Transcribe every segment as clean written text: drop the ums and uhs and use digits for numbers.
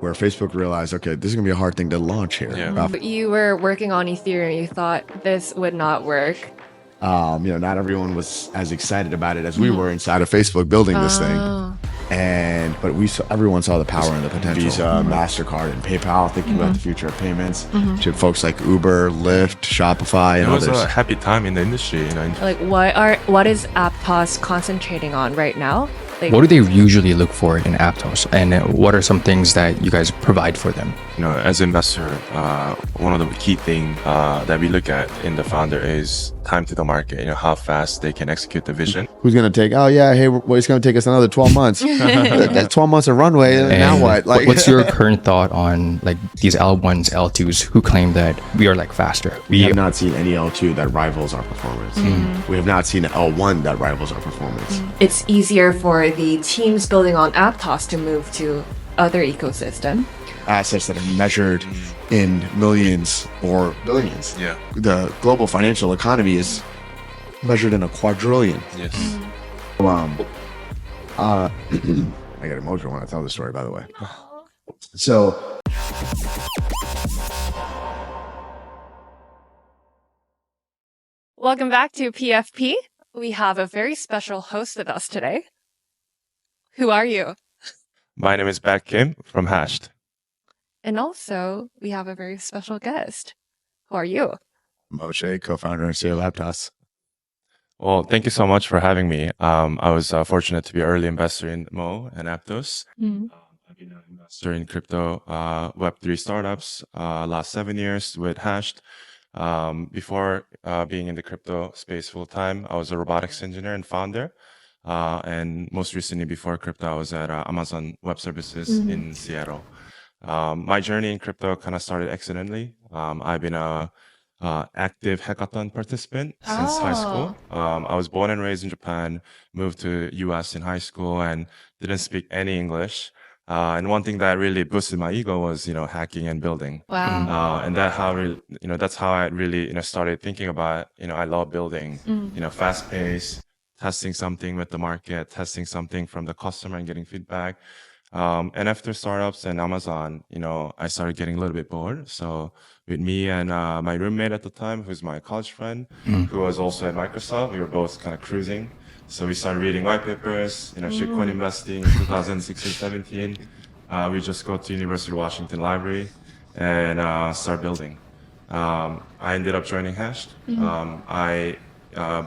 where Facebook realized, okay, this is going to be a hard thing to launch here. Yeah. You were working on Ethereum. You thought this would not work. Not everyone was as excited about it as we were inside of Facebook building this thing. But everyone saw the power and the potential. Visa, MasterCard, and PayPal, thinking about the future of payments. To folks like Uber, Lyft, Shopify, and It was others. a happy time in the industry, Like, what is Aptos concentrating on right now? Like, What do they usually look for in Aptos, and what are some things that you guys provide for them? As an investor, one of the key things that we look at in the founder is time to the market. How fast they can execute the vision. Who's going to take, it's going to take us another 12 months. That's 12 months of runway. Now what? Like, what's your current thought on like these L1s, L2s who claim that we are like faster? We have not seen any L2 that rivals our performance. We have not seen an L1 that rivals our performance. it's easier for the teams building on Aptos to move to other ecosystem. Assets that are measured in millions or billions. Yeah. The global financial economy is measured in a quadrillion. Yes. I get emotional when I tell this story, by the way. So, Welcome back to PFP. We have a very special host with us today. Who are you? My name is Back Kim from Hashed. And also, we have a very special guest. Who are you? Mo Shaikh, co-founder and CEO of Aptos. Well, thank you so much for having me. I was fortunate to be an early investor in Mo and Aptos. I've been an investor in crypto Web3 startups last 7 years with Hashed. Before being in the crypto space full time, I was a robotics engineer and founder. And most recently, before crypto, I was at Amazon Web Services in Seattle. My journey in crypto kind of started accidentally. I've been a active hackathon participant since high school. I was born and raised in Japan, moved to US in high school, and didn't speak any English. And one thing that really boosted my ego was, hacking and building. Wow. And that's how I really, started thinking about, I love building, fast paced, testing something with the market, testing something from the customer and getting feedback. And after startups and Amazon, I started getting a little bit bored. So with me and my roommate at the time, who's my college friend, who was also at Microsoft, we were both kind of cruising. So we started reading white papers, shitcoin investing in 2016, 17. We just go to University of Washington Library and start building. I ended up joining Hashed. I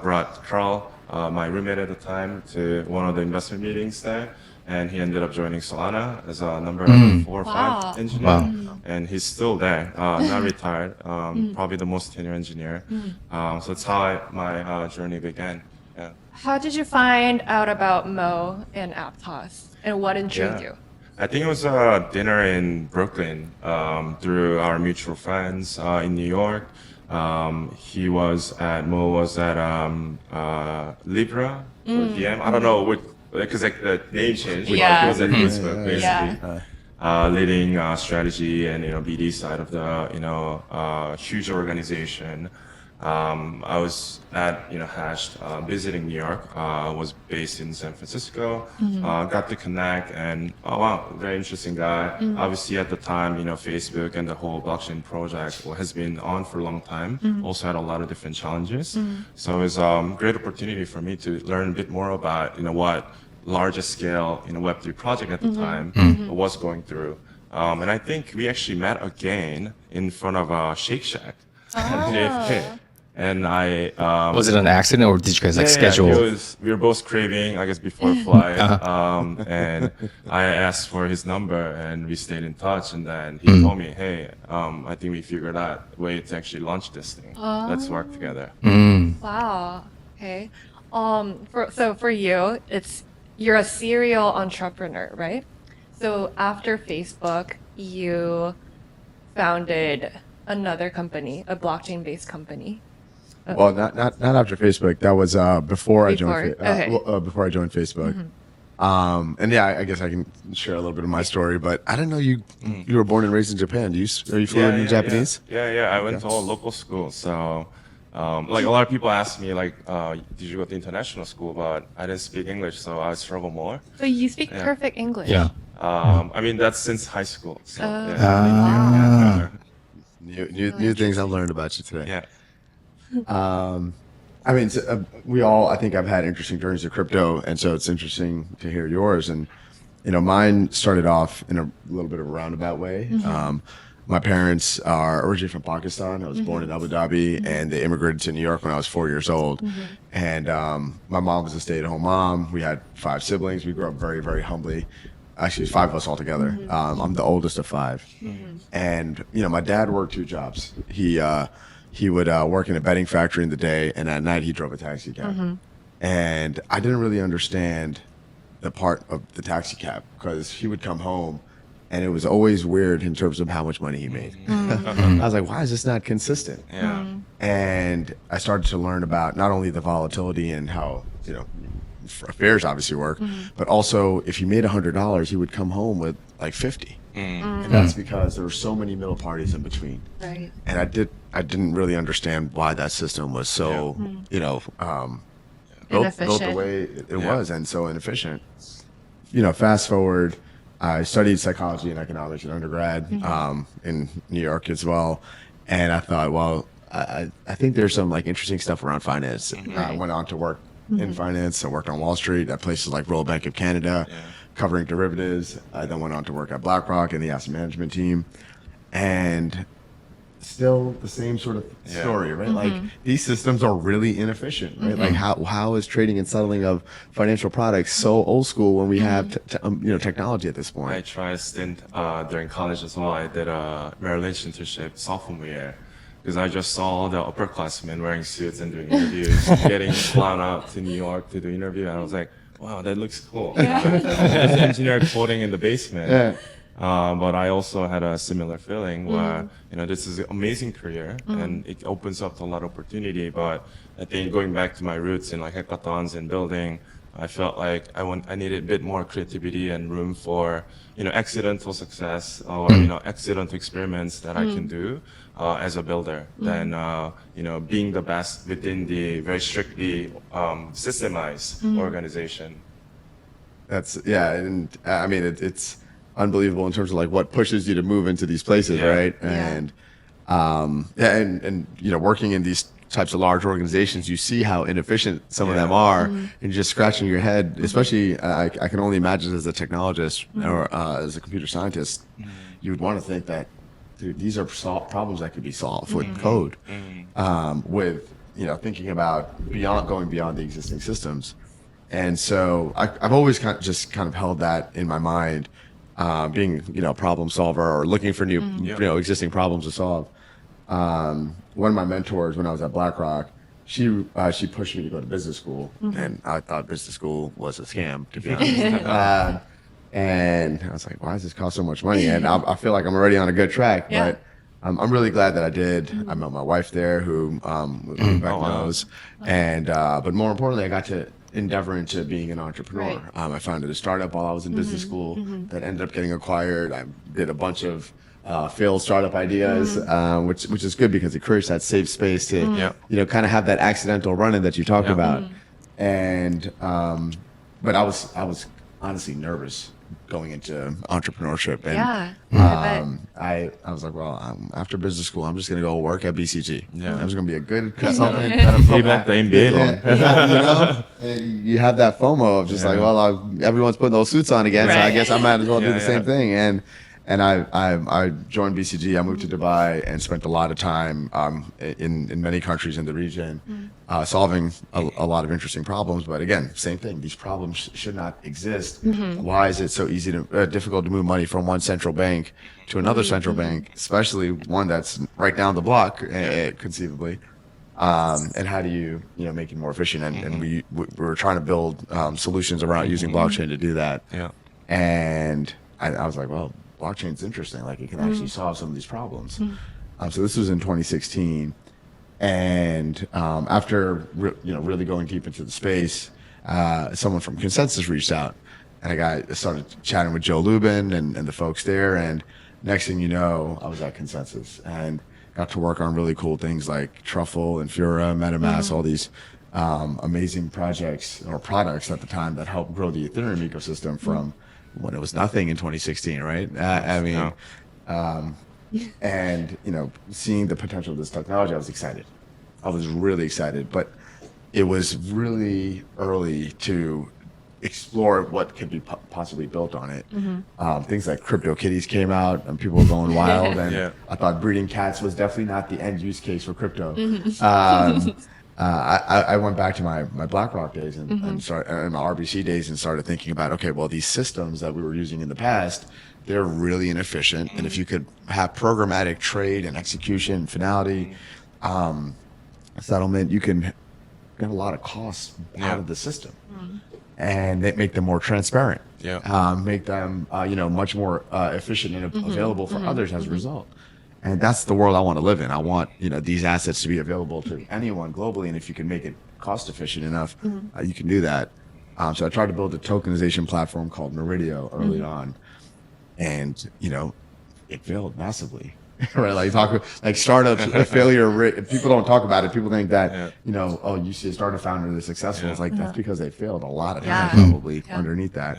brought Carl, my roommate at the time, to one of the investment meetings there. And he ended up joining Solana as a number 4 or 5 engineer. Wow. And he's still there, not retired, probably the most tenured engineer. So that's how my journey began. Yeah. How did you find out about Mo and Aptos? And what intrigued you? I think it was a dinner in Brooklyn through our mutual friends in New York. Mo was at Libra or DM. I don't know because the name changed. Yeah. He was at Facebook basically. Leading strategy and BD side of the huge organization. I was at Hashed visiting New York. Was based in San Francisco. Got to connect and wow, very interesting guy. Obviously at the time Facebook and the whole blockchain project has been on for a long time. Also had a lot of different challenges. So it was a great opportunity for me to learn a bit more about what largest scale Web3 project at the time was going through. And I think we actually met again in front of Shake Shack at JFK. And Was it an accident, or did you guys schedule? We were both craving, I guess, before flight. And I asked for his number, and we stayed in touch. And then he told me, "Hey, I think we figured out a way to actually launch this thing. Let's work together." Wow. Okay. For you, you're a serial entrepreneur, right? So after Facebook, you founded another company, a blockchain-based company. Well, not after Facebook. That was before I joined. Okay. Before I joined Facebook. And yeah, I guess I can share a little bit of my story. But I didn't know you were born and raised in Japan. Are you fluent in Japanese? Yeah. I went to all local schools. So Like a lot of people ask me, like, did you go to international school? But I didn't speak English, so I struggle more. So you speak perfect English. Yeah. I mean, that's since high school. So, yeah. New things I've learned about you today. Yeah. I mean, we all, I think I've had interesting journeys to crypto, and so it's interesting to hear yours. And, mine started off in a little bit of a roundabout way. My parents are originally from Pakistan. I was born in Abu Dhabi, and they immigrated to New York when I was 4 years old. And my mom was a stay-at-home mom. We had 5 siblings. We grew up very, very humbly. Actually, 5 of us altogether. I'm the oldest of 5. And, my dad worked 2 jobs. He would work in a bedding factory in the day, and at night he drove a taxi cab. And I didn't really understand the part of the taxi cab, because he would come home and it was always weird in terms of how much money he made. I was like, why is this not consistent? Yeah. And I started to learn about not only the volatility and how, affairs obviously work, but also if he made $100, he would come home with like 50. And that's because there were so many middle parties in between. Right. And I didn't really understand why that system was so, built the way it was, and so inefficient. Fast forward, I studied psychology and economics in undergrad in New York as well. And I thought, well, I think there's some like interesting stuff around finance. I went on to work in finance. I worked on Wall Street at places like Royal Bank of Canada, covering derivatives. I then went on to work at BlackRock in the asset management team. And still the same sort of story, right? Like these systems are really inefficient, right? Like how is trading and settling of financial products so old school when we have technology at this I point? tried a stint during college as well. I did a Merrill Lynch internship sophomore year, because I just saw all the upperclassmen wearing suits and doing interviews, getting flown out to New York to do interview, and I was like, wow, that looks cool. Engineer coding in the basement. But I also had a similar feeling where, this is an amazing career and it opens up a lot of opportunity. But I think going back to my roots in like hackathons and building, I felt like I needed a bit more creativity and room for, accidental success or, accidental experiments that I can do as a builder than, being the best within the very strictly systemized organization. And I mean, it's unbelievable in terms of like what pushes you to move into these places, right? And working in these types of large organizations, you see how inefficient some of them are, and just scratching your head. Especially, I can only imagine as a technologist or as a computer scientist, you would want to think that, dude, these are problems that could be solved with code, with thinking about going beyond the existing systems. And so I've always kind of held that in my mind. Being a problem solver or looking for new existing problems to solve. One of my mentors when I was at BlackRock, she pushed me to go to business school, and I thought business school was a scam, to be honest. And I was like, why does this cost so much money? And I feel like I'm already on a good track, but I'm really glad that I did. I met my wife there, who Beck knows, and but more importantly, I got to endeavor into being an entrepreneur. I founded a startup while I was in business school that ended up getting acquired. I did a bunch of failed startup ideas, which is good because it creates that safe space to kind of have that accidental run-in that you talked about. And but I was honestly nervous going into entrepreneurship, and I was like, well, after business school, I'm just gonna go work at BCG. I'm just gonna be a good consultant. Pay back the MBA loan. And you have that FOMO of just like, well, everyone's putting those suits on again, so I guess I might as well do the same thing. And I joined BCG. I moved to Dubai and spent a lot of time in many countries in the region, solving a lot of interesting problems. But again, same thing. These problems should not exist. Why is it so difficult to move money from one central bank to another central bank, especially one that's right down the block, conceivably? And how do you make it more efficient? And we were trying to build solutions around using blockchain to do that. And I was like, well, blockchain's interesting. Like it can actually solve some of these problems. So this was in 2016, and after really going deep into the space, someone from ConsenSys reached out, and I started chatting with Joe Lubin and the folks there, and next thing you know, I was at ConsenSys, and got to work on really cool things like Truffle and Fura, MetaMask, all these amazing projects or products at the time that helped grow the Ethereum ecosystem from when it was nothing in 2016, right? I mean, and seeing the potential of this technology, I was excited. I was really excited, but it was really early to explore what could be possibly built on it. Things like CryptoKitties came out and people were going wild, and I thought breeding cats was definitely not the end use case for crypto. I went back to my BlackRock days and my RBC days and started thinking about, okay, well, these systems that we were using in the past, they're really inefficient. And if you could have programmatic trade and execution and finality, settlement, you can get a lot of costs out of the system. And they make them more transparent. Make them, much more efficient and available for others as a result. And that's the world I want to live in. I want, these assets to be available to anyone globally. And if you can make it cost efficient enough, you can do that. So I tried to build a tokenization platform called Meridio early on. And, it failed massively. Right? Like startups, failure, people don't talk about it. People think that, you see a startup founder that's successful. It's like, that's because they failed a lot of times probably underneath that.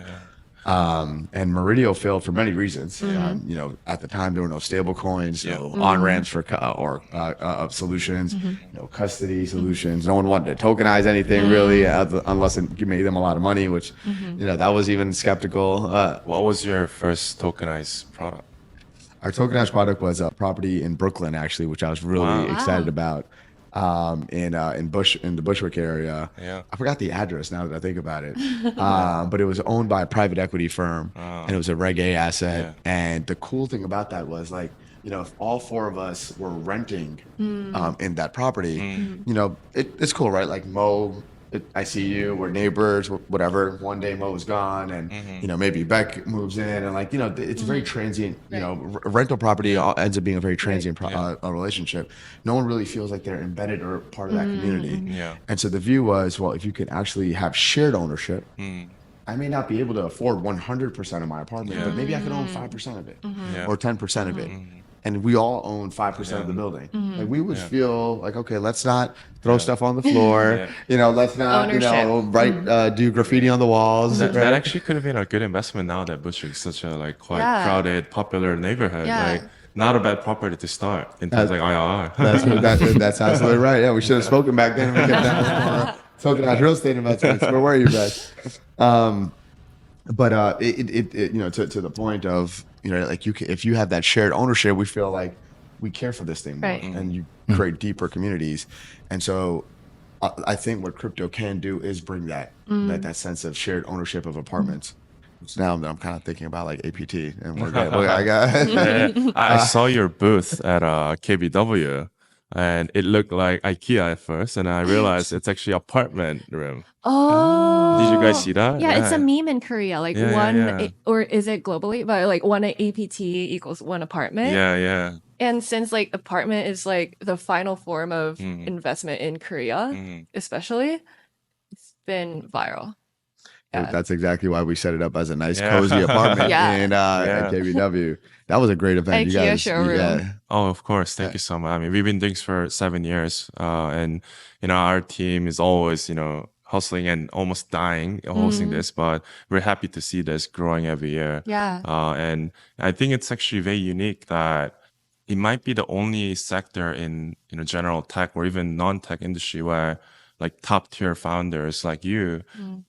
And Meridio failed for many reasons. At the time there were no stable coins, no on-ramps for solutions, no custody solutions. No one wanted to tokenize anything really, unless it made them a lot of money, which, that was even skeptical. What was your first tokenized product? Our tokenized product was a property in Brooklyn, actually, which I was really excited about. In the Bushwick area. I forgot the address now that I think about it. But it was owned by a private equity firm, and it was a Reg A asset. And the cool thing about that was if all four of us were renting in that property, it's cool, right? Like Mo, I see you, we're neighbors, whatever. One day Mo is gone, and maybe Beck moves in, and it's very transient. Rental property ends up being a very transient relationship. No one really feels like they're embedded or part of that community. And so the view was, well, if you could actually have shared ownership, I may not be able to afford 100% of my apartment, but maybe I could own 5% of it or 10% of it. And we all own 5% of the building. Like we would feel like, okay, let's not throw stuff on the floor. Let's not, do graffiti on the walls. That actually could have been a good investment now that Bushwick is such a quite crowded, popular neighborhood. Not a bad property to start in terms of IRR. That's absolutely right. Yeah, we should have spoken back then. And we kept that tokenized real estate investments. Where were you guys? But to the point of, if you have that shared ownership, we feel like we care for this thing more, and you create deeper communities. And so I think what crypto can do is bring that sense of shared ownership of apartments. So now I'm kind of thinking about like APT, and I saw your booth at KBW. And it looked like IKEA at first, and I realized it's actually apartment room. Oh, did you guys see that? Yeah, it's a meme in Korea. Like or is it globally? But like one APT equals one apartment. Yeah. And since apartment is the final form of investment in Korea, especially, it's been viral. That's exactly why we set it up as a nice, cozy apartment in KBW. That was a great event. IKEA you guys, showroom. Oh, of course. Thank you so much. I mean, we've been doing this for 7 years, and our team is always, hustling and almost dying hosting this, but we're happy to see this growing every year. And I think it's actually very unique that it might be the only sector in general tech or even non-tech industry where top tier founders like you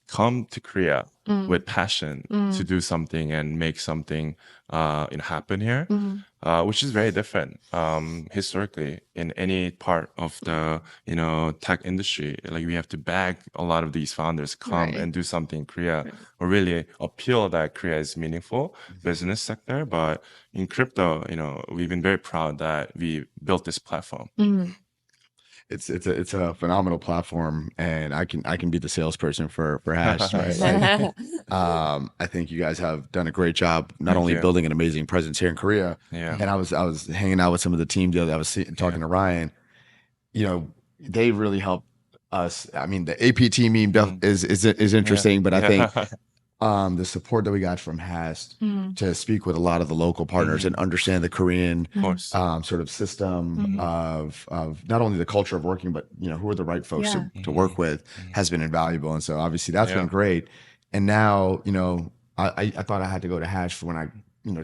come to Korea with passion to do something and make something happen here, which is very different historically in any part of the tech industry. Like we have to beg a lot of these founders come and do something in Korea or really appeal that Korea is meaningful business sector. But in crypto, we've been very proud that we built this platform. It's a phenomenal platform, and I can be the salesperson for Hash, right? I think you guys have done a great job not only building an amazing presence here in Korea. And I was hanging out with some of the team the other day. I was talking to Ryan. They really helped us. I mean, the APT meme is interesting, but I think the support that we got from Hast to speak with a lot of the local partners and understand the Korean sort of system of not only the culture of working, but who are the right folks to work with has been invaluable. And so obviously that's been great. And now, I thought I had to go to Hash for when I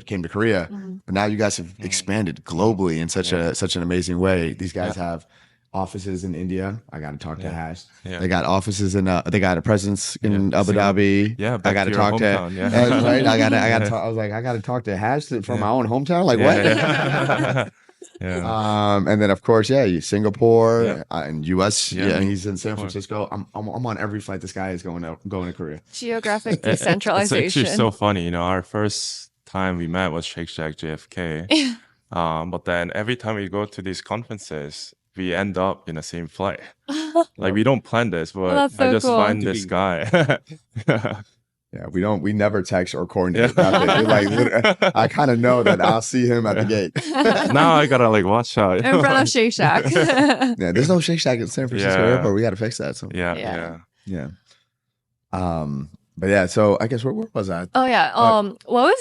came to Korea, but now you guys have expanded globally in such an amazing way. These guys have offices in India. I got to talk to Hash. They got offices in they got a presence in Abu Dhabi. I got to talk hometown, to right. I got to talk. I was like, I got to talk to Hash from my own hometown. Like what? And then of course, Singapore and US. And he's in San Francisco. I'm on every flight. This guy is going to Korea. Geographic decentralization. It's actually so funny. Our first time we met was Shake Shack JFK. But then every time we go to these conferences, we end up in the same flight. Like we don't plan this, but so I just cool. find this guy. We never text or coordinate. I kind of know that I'll see him at the gate. Now I gotta watch out. In front of Shake Shack. There's no Shake Shack at San Francisco airport. We got to fix that. So Yeah. But yeah, so I guess where was I? Oh yeah. What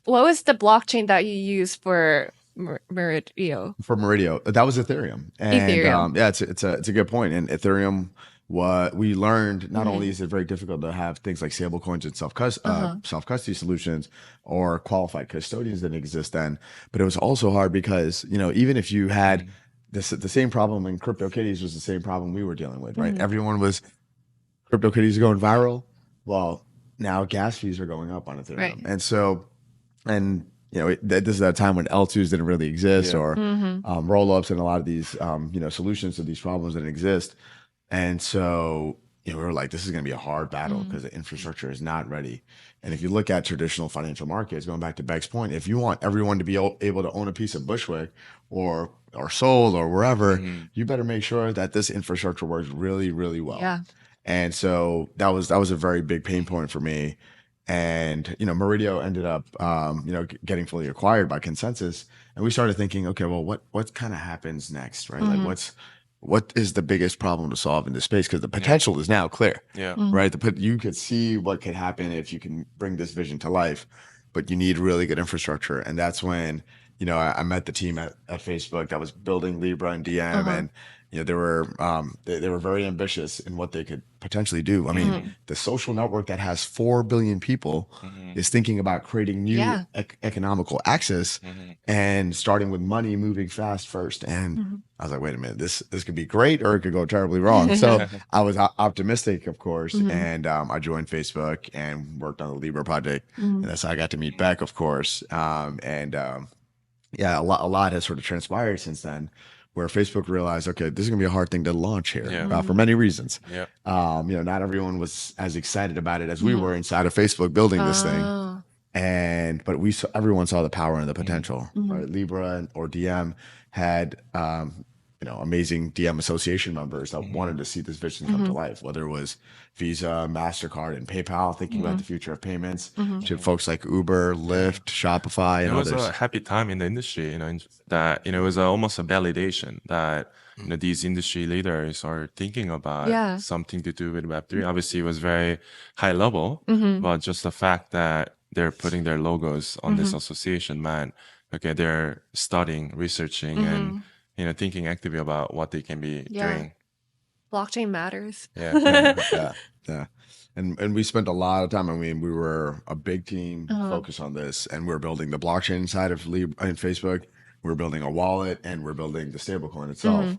was the blockchain that you used for Meridio? For Meridio, that was Ethereum. And it's a good point. And Ethereum, what we learned, not only is it very difficult to have things like stable coins and self-custody solutions or qualified custodians that exist then, but it was also hard because, even if you had the same problem in CryptoKitties was the same problem we were dealing with, right? Everyone was, CryptoKitties going viral. Well, now gas fees are going up on Ethereum. Right. And so, this is a time when L2s didn't really exist or roll-ups and a lot of these, solutions to these problems that exist. And so, we were like, this is going to be a hard battle because the infrastructure is not ready. And if you look at traditional financial markets, going back to Beck's point, if you want everyone to be able to own a piece of Bushwick or Seoul or wherever, you better make sure that this infrastructure works really, really well. Yeah. And so that was a very big pain point for me. And, Meridio ended up, getting fully acquired by ConsenSys. And we started thinking, okay, well, what kind of happens next, right? Like what is the biggest problem to solve in this space? Because the potential is now clear, right? You could see what could happen if you can bring this vision to life, but you need really good infrastructure. And that's when, I met the team at Facebook that was building Libra and DM, and they were very ambitious in what they could potentially do. I mean, the social network that has 4 billion people is thinking about creating new economical access and starting with money moving fast first. And I was like, wait a minute, this could be great or it could go terribly wrong. So I was optimistic, of course, and I joined Facebook and worked on the Libra project. And that's how I got to meet Beck, of course. A lot has sort of transpired since then, where Facebook realized, okay, this is gonna be a hard thing to launch here for many reasons. Not everyone was as excited about it as we were inside of Facebook building this thing. But everyone saw the power and the potential. Right? Libra or DM had amazing DM association members that wanted to see this vision come to life, whether it was Visa, MasterCard, and PayPal, thinking about the future of payments, to folks like Uber, Lyft, Shopify, and others. It was a happy time in the industry, that, it was almost a validation that, these industry leaders are thinking about something to do with Web3. Obviously, it was very high level, but just the fact that they're putting their logos on this association meant, okay, they're studying, researching, and thinking actively about what they can be doing. Blockchain matters. Yeah. And we spent a lot of time. I mean, we were a big team focused on this, and we're building the blockchain side of Facebook. We're building a wallet, and we're building the stablecoin itself.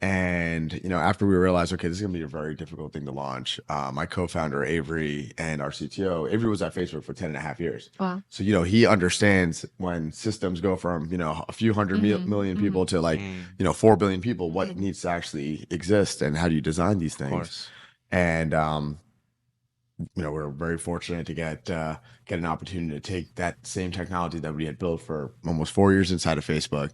And, after we realized, okay, this is going to be a very difficult thing to launch, my co-founder, Avery, and our CTO, Avery was at Facebook for 10.5 years. Wow. So, he understands when systems go from, a few hundred million people to 4 billion people, what needs to actually exist and how do you design these things? And, we're very fortunate to get an opportunity to take that same technology that we had built for almost 4 years inside of Facebook,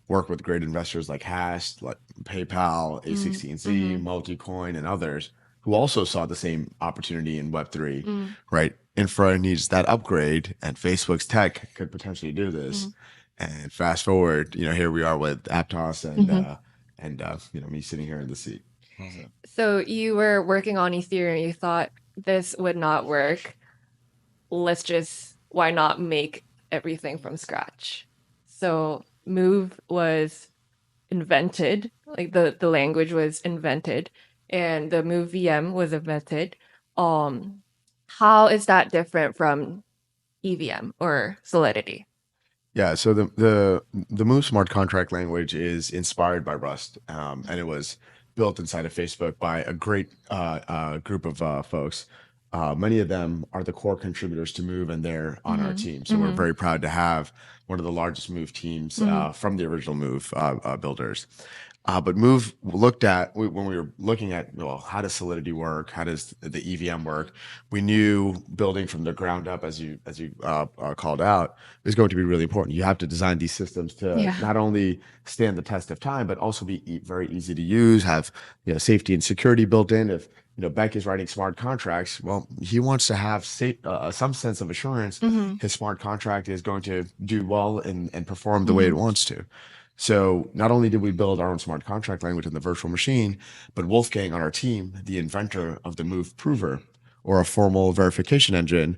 work with great investors like Hash, like PayPal, A16Z, Multicoin, and others who also saw the same opportunity in Web3, right? Infra needs that upgrade, and Facebook's tech could potentially do this. And fast forward, here we are with Aptos and me sitting here in the seat. So you were working on Ethereum. You thought this would not work. why not make everything from scratch? So Move was invented, like the language was invented, and the Move VM was invented. How is that different from EVM or Solidity? Yeah, so the Move smart contract language is inspired by Rust, and it was built inside of Facebook by a great group of folks. Many of them are the core contributors to Move, and they're on our team. So we're very proud to have one of the largest Move teams from the original Move builders. But Move looked at when we were looking at, well, how does Solidity work? How does the EVM work? We knew building from the ground up, as you called out, is going to be really important. You have to design these systems to not only stand the test of time, but also be very easy to use, have safety and security built in. If Beck is writing smart contracts, well, he wants to have some sense of assurance his smart contract is going to do well and perform the way it wants to. So not only did we build our own smart contract language in the virtual machine, but Wolfgang on our team, the inventor of the Move Prover, or a formal verification engine,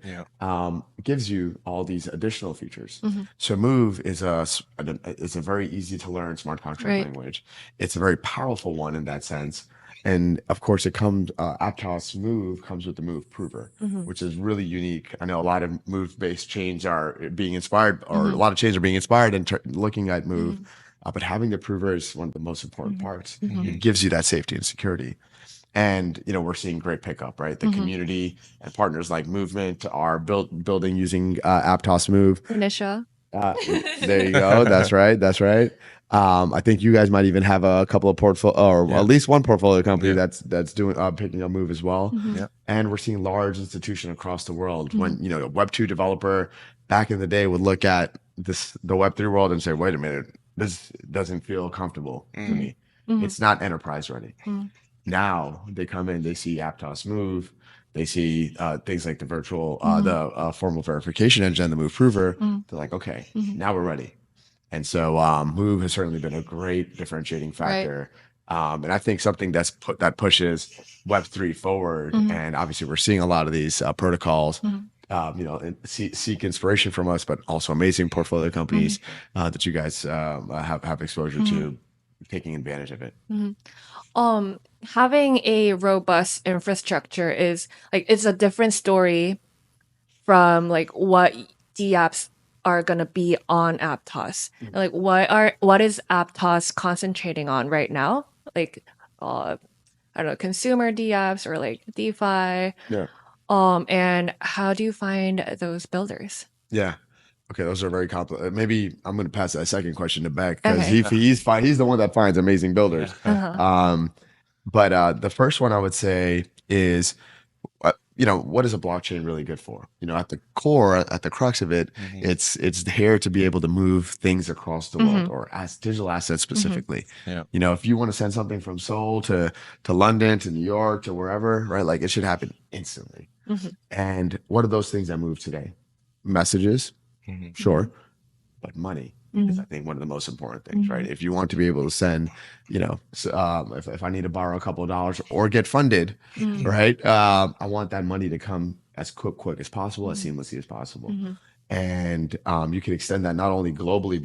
gives you all these additional features. So Move is a very easy to learn smart contract language. It's a very powerful one in that sense. And of course, it comes. Aptos Move comes with the Move Prover, which is really unique. I know a lot of Move-based chains are being inspired, or a lot of chains are being inspired and looking at Move. But having the Prover is one of the most important parts. It gives you that safety and security. And we're seeing great pickup, right? The community and partners like Movement are building using Aptos Move. Nisha. There you go. That's right. That's right. I think you guys might even have a couple of at least one portfolio company that's doing picking up Move as well. And we're seeing large institutions across the world. When a Web2 developer back in the day would look at the Web3 world and say, "Wait a minute, this doesn't feel comfortable to me. It's not enterprise ready." Now they come in, they see Aptos Move, they see things like the formal verification engine, the Move Prover. They're like, okay, now we're ready. And so Move has certainly been a great differentiating factor. And I think something that pushes Web3 forward. And obviously we're seeing a lot of these protocols seek inspiration from us, but also amazing portfolio companies that you guys have exposure to, taking advantage of it. Having a robust infrastructure is it's a different story from what DApps are gonna be on Aptos. What is Aptos concentrating on right now? I don't know, consumer DApps or DeFi. Yeah. And how do you find those builders? Yeah. Okay, those are very complicated. Maybe I'm going to pass that second question to Beck, because he's the one that finds amazing builders. But the first one I would say is, what is a blockchain really good for? At the core, at the crux of it, it's here to be able to move things across the world, or as digital assets specifically. If you want to send something from Seoul to London to New York to wherever, right? It should happen instantly. And what are those things that move today? Messages, sure, but money is, I think, one of the most important things, right? If you want to be able to send, if I need to borrow a couple of dollars or get funded, right? I want that money to come as quick as possible, as seamlessly as possible. And you can extend that not only globally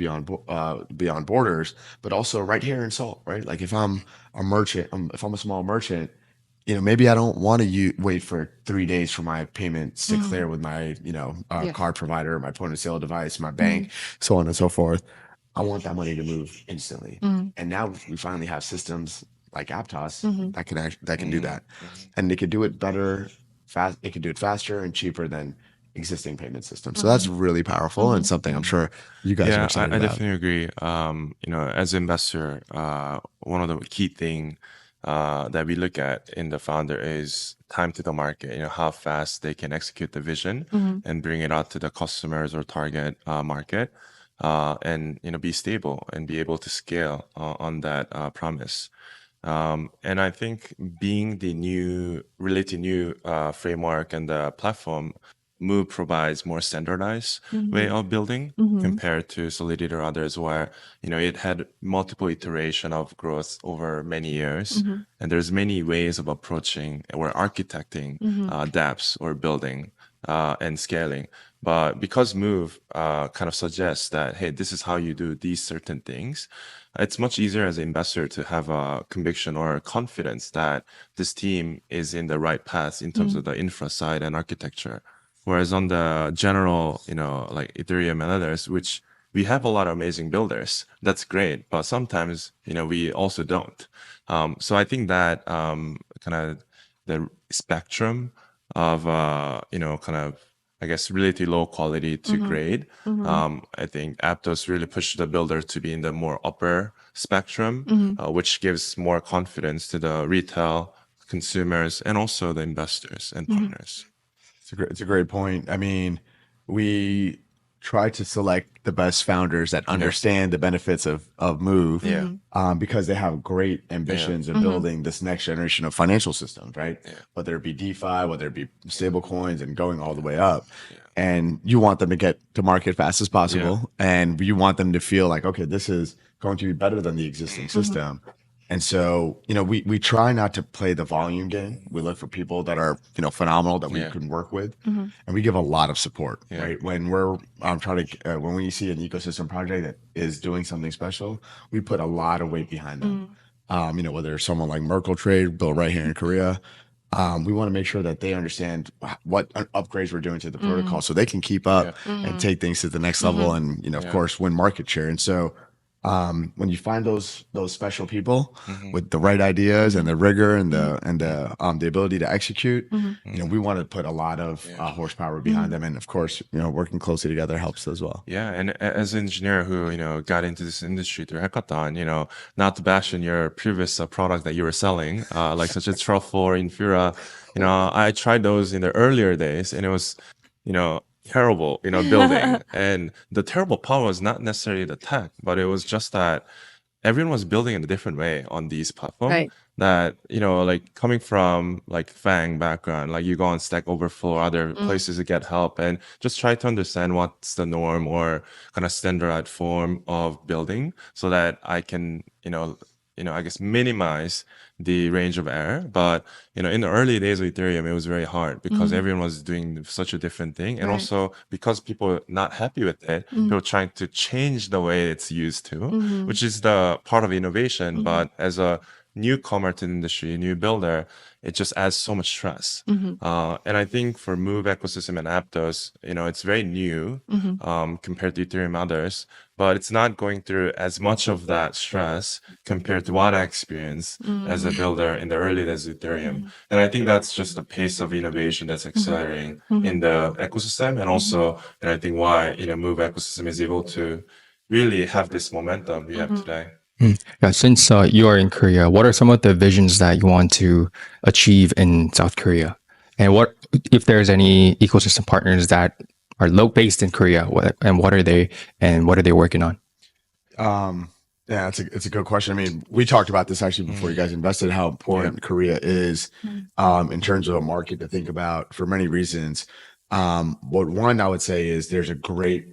beyond borders, but also right here in Seoul, right? If I'm a merchant, if I'm a small merchant, maybe I don't want to wait for 3 days for my payments to clear with my, card provider, my point of sale device, my bank, so on and so forth. I want that money to move instantly. And now we finally have systems like Aptos that can do that. And they can do it better, it can do it faster and cheaper than existing payment systems. So that's really powerful and something I'm sure you guys are excited I about. definitely agree. As an investor, one of the key things that we look at in the founder is time to the market, how fast they can execute the vision and bring it out to the customers or target market, and be stable and be able to scale on that promise. And I think being the relatively new framework and the platform, Move provides more standardized way of building compared to Solidity or others, where it had multiple iteration of growth over many years, and there's many ways of approaching or architecting dApps or building. and scaling. But because Move kind of suggests that, hey, this is how you do these certain things, it's much easier as an investor to have a conviction or confidence that this team is in the right path in terms of the infra side and architecture. Whereas on the general, like Ethereum and others, which we have a lot of amazing builders, that's great. But sometimes, we also don't. So I think that kind of the spectrum of, kind of, I guess, relatively low quality to grade. I think Aptos really pushed the builder to be in the more upper spectrum, which gives more confidence to the retail consumers and also the investors and partners. It's a great point. I mean, we try to select the best founders that understand the benefits of Move, because they have great ambitions in building this next generation of financial systems, right? Whether it be DeFi, whether it be stable coins, and going all the way up. And you want them to get to market fast as possible, and you want them to feel like, okay, this is going to be better than the existing system. And so, we try not to play the volume game. We look for people that are, phenomenal that we can work with, and we give a lot of support, right? When we're when we see an ecosystem project that is doing something special, we put a lot of weight behind them. Whether it's someone like Merkle Trade, built right here in Korea, we want to make sure that they understand what upgrades we're doing to the protocol so they can keep up and take things to the next level and, of course, win market share. And so, when you find those special people with the right ideas and the rigor and the ability to execute, we want to put a lot of horsepower behind them, and of course, working closely together helps as well. Yeah, and as an engineer who got into this industry through hackathon, not to bash on your previous product that you were selling, like such as Truffle or Infura, I tried those in the earlier days, and it was, terrible, building. And the terrible part was not necessarily the tech, but it was just that everyone was building in a different way on these platforms. Right. That, like coming from like FANG background, like you go on Stack Overflow or other places to get help and just try to understand what's the norm or kind of standardized form of building so that I can, I guess minimize the range of error. But, in the early days of Ethereum, it was very hard because everyone was doing such a different thing. And also because people were not happy with it, they were trying to change the way it's used to, which is the part of innovation. But as a newcomer to the industry, new builder, it just adds so much stress. And I think for Move ecosystem and Aptos, it's very new compared to Ethereum others, but it's not going through as much of that stress compared to what I experienced as a builder in the early days of Ethereum. And I think that's just the pace of innovation that's accelerating in the ecosystem, and also, and I think why Move ecosystem is able to really have this momentum we have today. Yeah, since you are in Korea, what are some of the visions that you want to achieve in South Korea? And what if there's any ecosystem partners that are based in Korea? What are they, and what are they working on? Yeah, it's a good question. I mean, we talked about this actually before you guys invested, how important Korea is in terms of a market to think about for many reasons. But one I would say is there's a great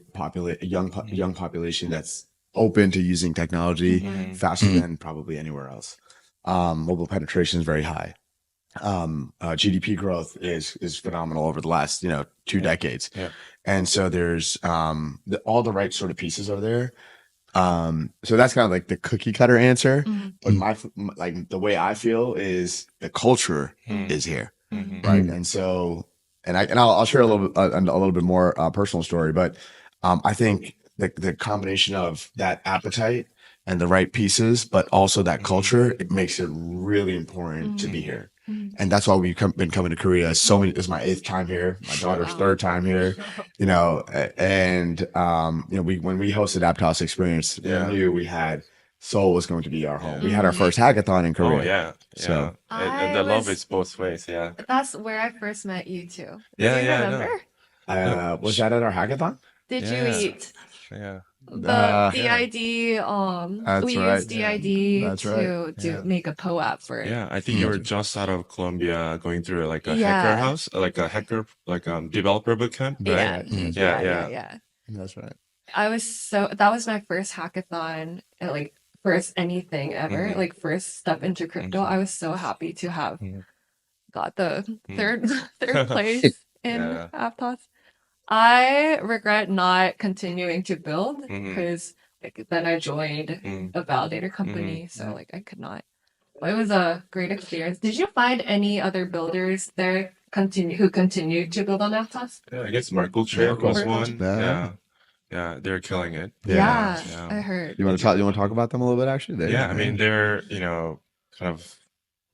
young population that's open to using technology faster than probably anywhere else. Mobile penetration is very high. GDP growth is phenomenal over the last 2 decades, and so there's all the right sort of pieces are there. So that's kind of like the cookie cutter answer. But like the way I feel is the culture is here, right? And so I'll share a little bit more personal story, but I think the combination of that appetite and the right pieces, but also that culture, it makes it really important to be here. And that's why we've been coming to Korea. This is my 8th time here, my daughter's 3rd time here, and when we hosted Aptos Experience, we knew Seoul was going to be our home. We had our first hackathon in Korea. Oh, yeah. So the love is both ways. Yeah. That's where I first met you too. Yeah, Do you remember? Was that at our hackathon? Did you eat? Yeah. The DID, we used DID to make a POAP for it. Yeah, I think you were just out of Colombia going through like a hacker house, like a developer bootcamp, right? Yeah. That's right. That was my first hackathon, and like first anything ever, like first step into crypto. I was so happy to have got the third place. in Yeah. Aptos. I regret not continuing to build because then I joined a validator company, so like I could not. But it was a great experience. Did you find any other builders there who continued to build on Aptos? Yeah, I guess Merkle Trade was Merkle. one. Yeah. Yeah, they're killing it. Yeah, Yeah. I heard. You want to talk about them a little bit? Actually, Yeah, I mean, they're, kind of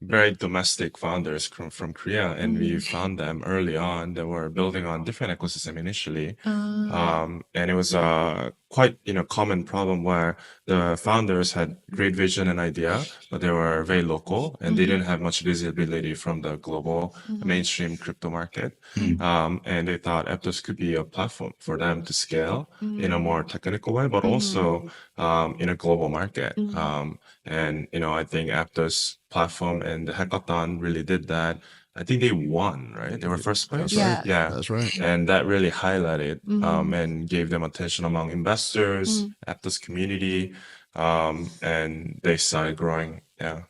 very domestic founders from Korea, and we found them early on. They were building on different ecosystem initially. And it was a quite, common problem where the founders had great vision and idea, but they were very local and they didn't have much visibility from the global mainstream crypto market. And they thought Aptos could be a platform for them to scale in a more technical way, but also in a global market. And, I think Aptos platform and the hackathon really did that. I think they won, right? They were first place. Yeah. Yeah. That's right. And that really highlighted and gave them attention among investors, Aptos community, and they started growing. Yeah.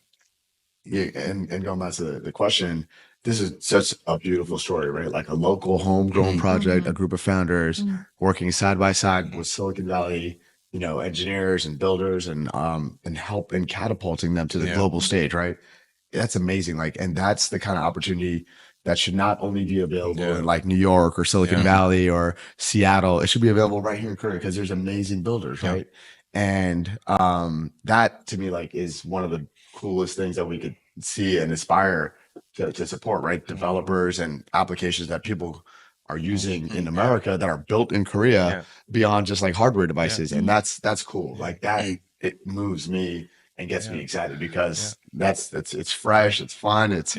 Yeah, and going back to the question, this is such a beautiful story, right? Like a local homegrown project, a group of founders working side by side with Silicon Valley, engineers and builders, and catapulting them to the global stage, right? That's amazing. Like, and that's the kind of opportunity that should not only be available in like New York or Silicon Valley or Seattle. It should be available right here in Korea because there's amazing builders, right? And that to me, like, is one of the coolest things that we could see and aspire to support, right? Developers and applications that people are using in America that are built in Korea beyond just like hardware devices. And that's cool. Like that, it moves me and gets me excited because it's fresh, it's fun, it's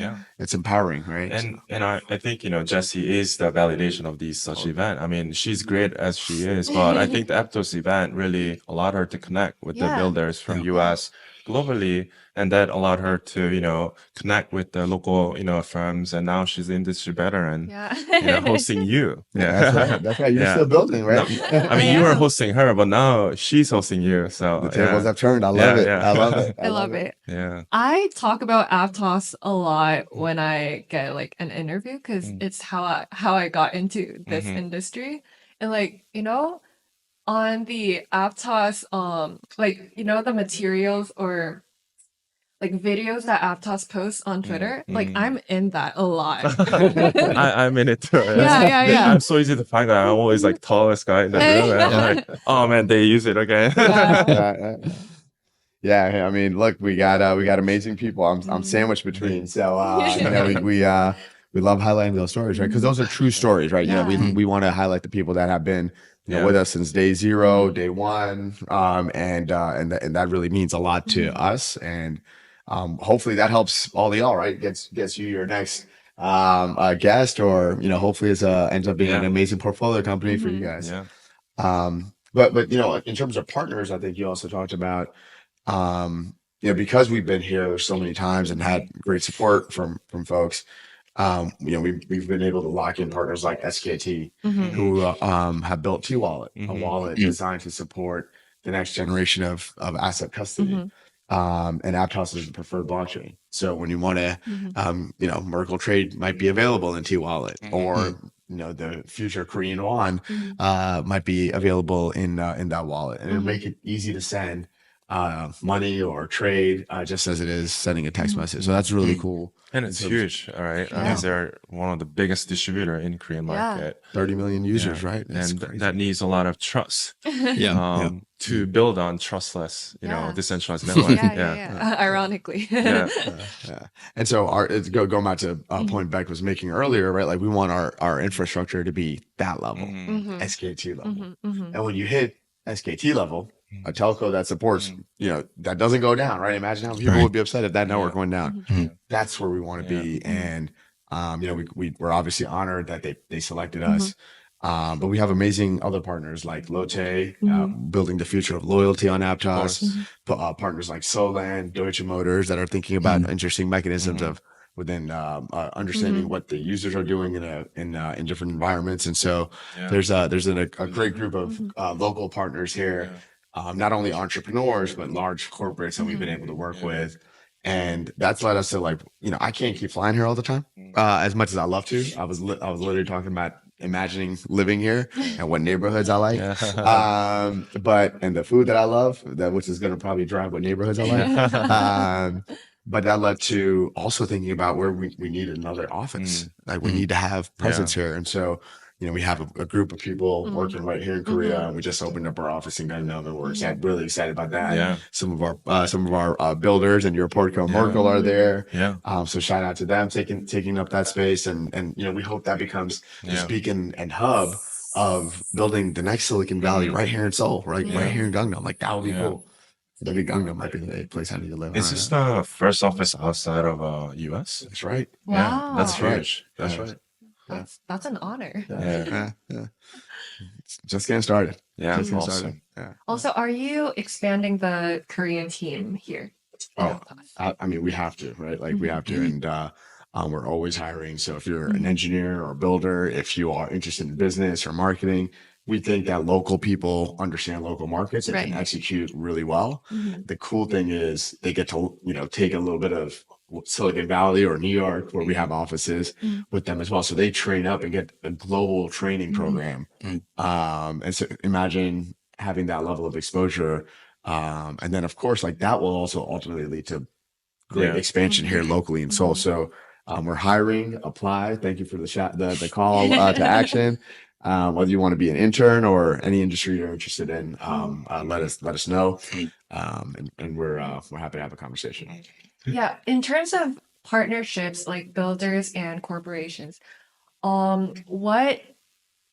empowering, right? And I think, Jessie is the validation of these such event. I mean, she's great as she is, but I think the Aptos event really allowed her to connect with the builders from US globally, and that allowed her to, connect with the local, firms, and now she's the industry veteran, hosting you. That's right. You're still building, right? No, I mean, you were hosting her, but now she's hosting you. So the tables have turned. I love it. I love it. I love it. Yeah. I talk about Aptos a lot when I get like an interview because it's how I got into this industry. And like, on the Aptos, the materials or like videos that Aptos posts on Twitter, like I'm in that a lot. I'm in it too. Yeah. I'm so easy to find. I'm always like tallest guy in the room. And I'm like, oh man, they use it again. Yeah, I mean, look, we got amazing people. I'm sandwiched between, so we love highlighting those stories, right? Because those are true stories, right? We want to highlight the people that have been with us since day zero, day one, and that really means a lot to us, and hopefully that helps all of y'all, right? Gets you your next guest, or hopefully it ends up being an amazing portfolio company for you guys. But in terms of partners, I think you also talked about. Because we've been here so many times and had great support from folks, we've been able to lock in partners like SKT, who have built T-Wallet, a wallet designed to support the next generation of asset custody. And Aptos is the preferred blockchain. So when you want to, Merkle Trade might be available in T-Wallet, or the future Korean won might be available in that wallet, and it'll make it easy to send money or trade, just as it is sending a text message. So that's really cool. And it's huge, all right? Because they're one of the biggest distributor in Korean market. 30 million users, right? And that needs a lot of trust to build on trustless, decentralized network. Ironically. And so going back to a point Beck was making earlier, right? Like we want our infrastructure to be that level, SKT level. And when you hit SKT level, a telco that supports, that doesn't go down, right? Imagine how people would be upset if that network went down. That's where we want to be. And, we're obviously honored that they selected us. But we have amazing other partners like Lotte, building the future of loyalty on Aptos, partners like Solan, Deutsche Motors that are thinking about interesting mechanisms of within understanding what the users are doing in different environments. And so there's a great group of local partners here. Not only entrepreneurs, but large corporates that we've been able to work with. And that's led us to like, I can't keep flying here all the time, as much as I love to. I was literally talking about imagining living here and what neighborhoods I like. And the food that I love, which is going to probably drive what neighborhoods I like. But that led to also thinking about where we need another office. Like we need to have presence here. And so, we have a group of people working right here in Korea. And we just opened up our office in Gangnam, and we're really excited about that. Yeah. Some of our builders and your Portico Merkel are there. Yeah. So shout out to them taking up that space, and we hope that becomes the beacon and hub of building the next Silicon Valley right here in Seoul, right here in Gangnam. Like that would be cool. Maybe Gangnam might be the place I need to live. Is this the first office outside of US? That's right. Wow. Yeah, that's huge. That's right. That's an honor. Yeah. Just getting started. Yeah, Just getting awesome. started. Yeah. Also, are you expanding the Korean team here? I mean, we have to, right? Like we have to, and we're always hiring. So if you're an engineer or a builder, if you are interested in business or marketing, we think that local people understand local markets and can execute really well. The cool thing is they get to, take a little bit of Silicon Valley or New York, where we have offices with them as well. So they train up and get a global training program. And so imagine having that level of exposure. And then of course, like that will also ultimately lead to great expansion here locally in Seoul. So we're hiring, apply. Thank you for the call to action. Whether you want to be an intern or any industry you're interested in, let us know. And we're happy to have a conversation. Yeah. In terms of partnerships like builders and corporations, what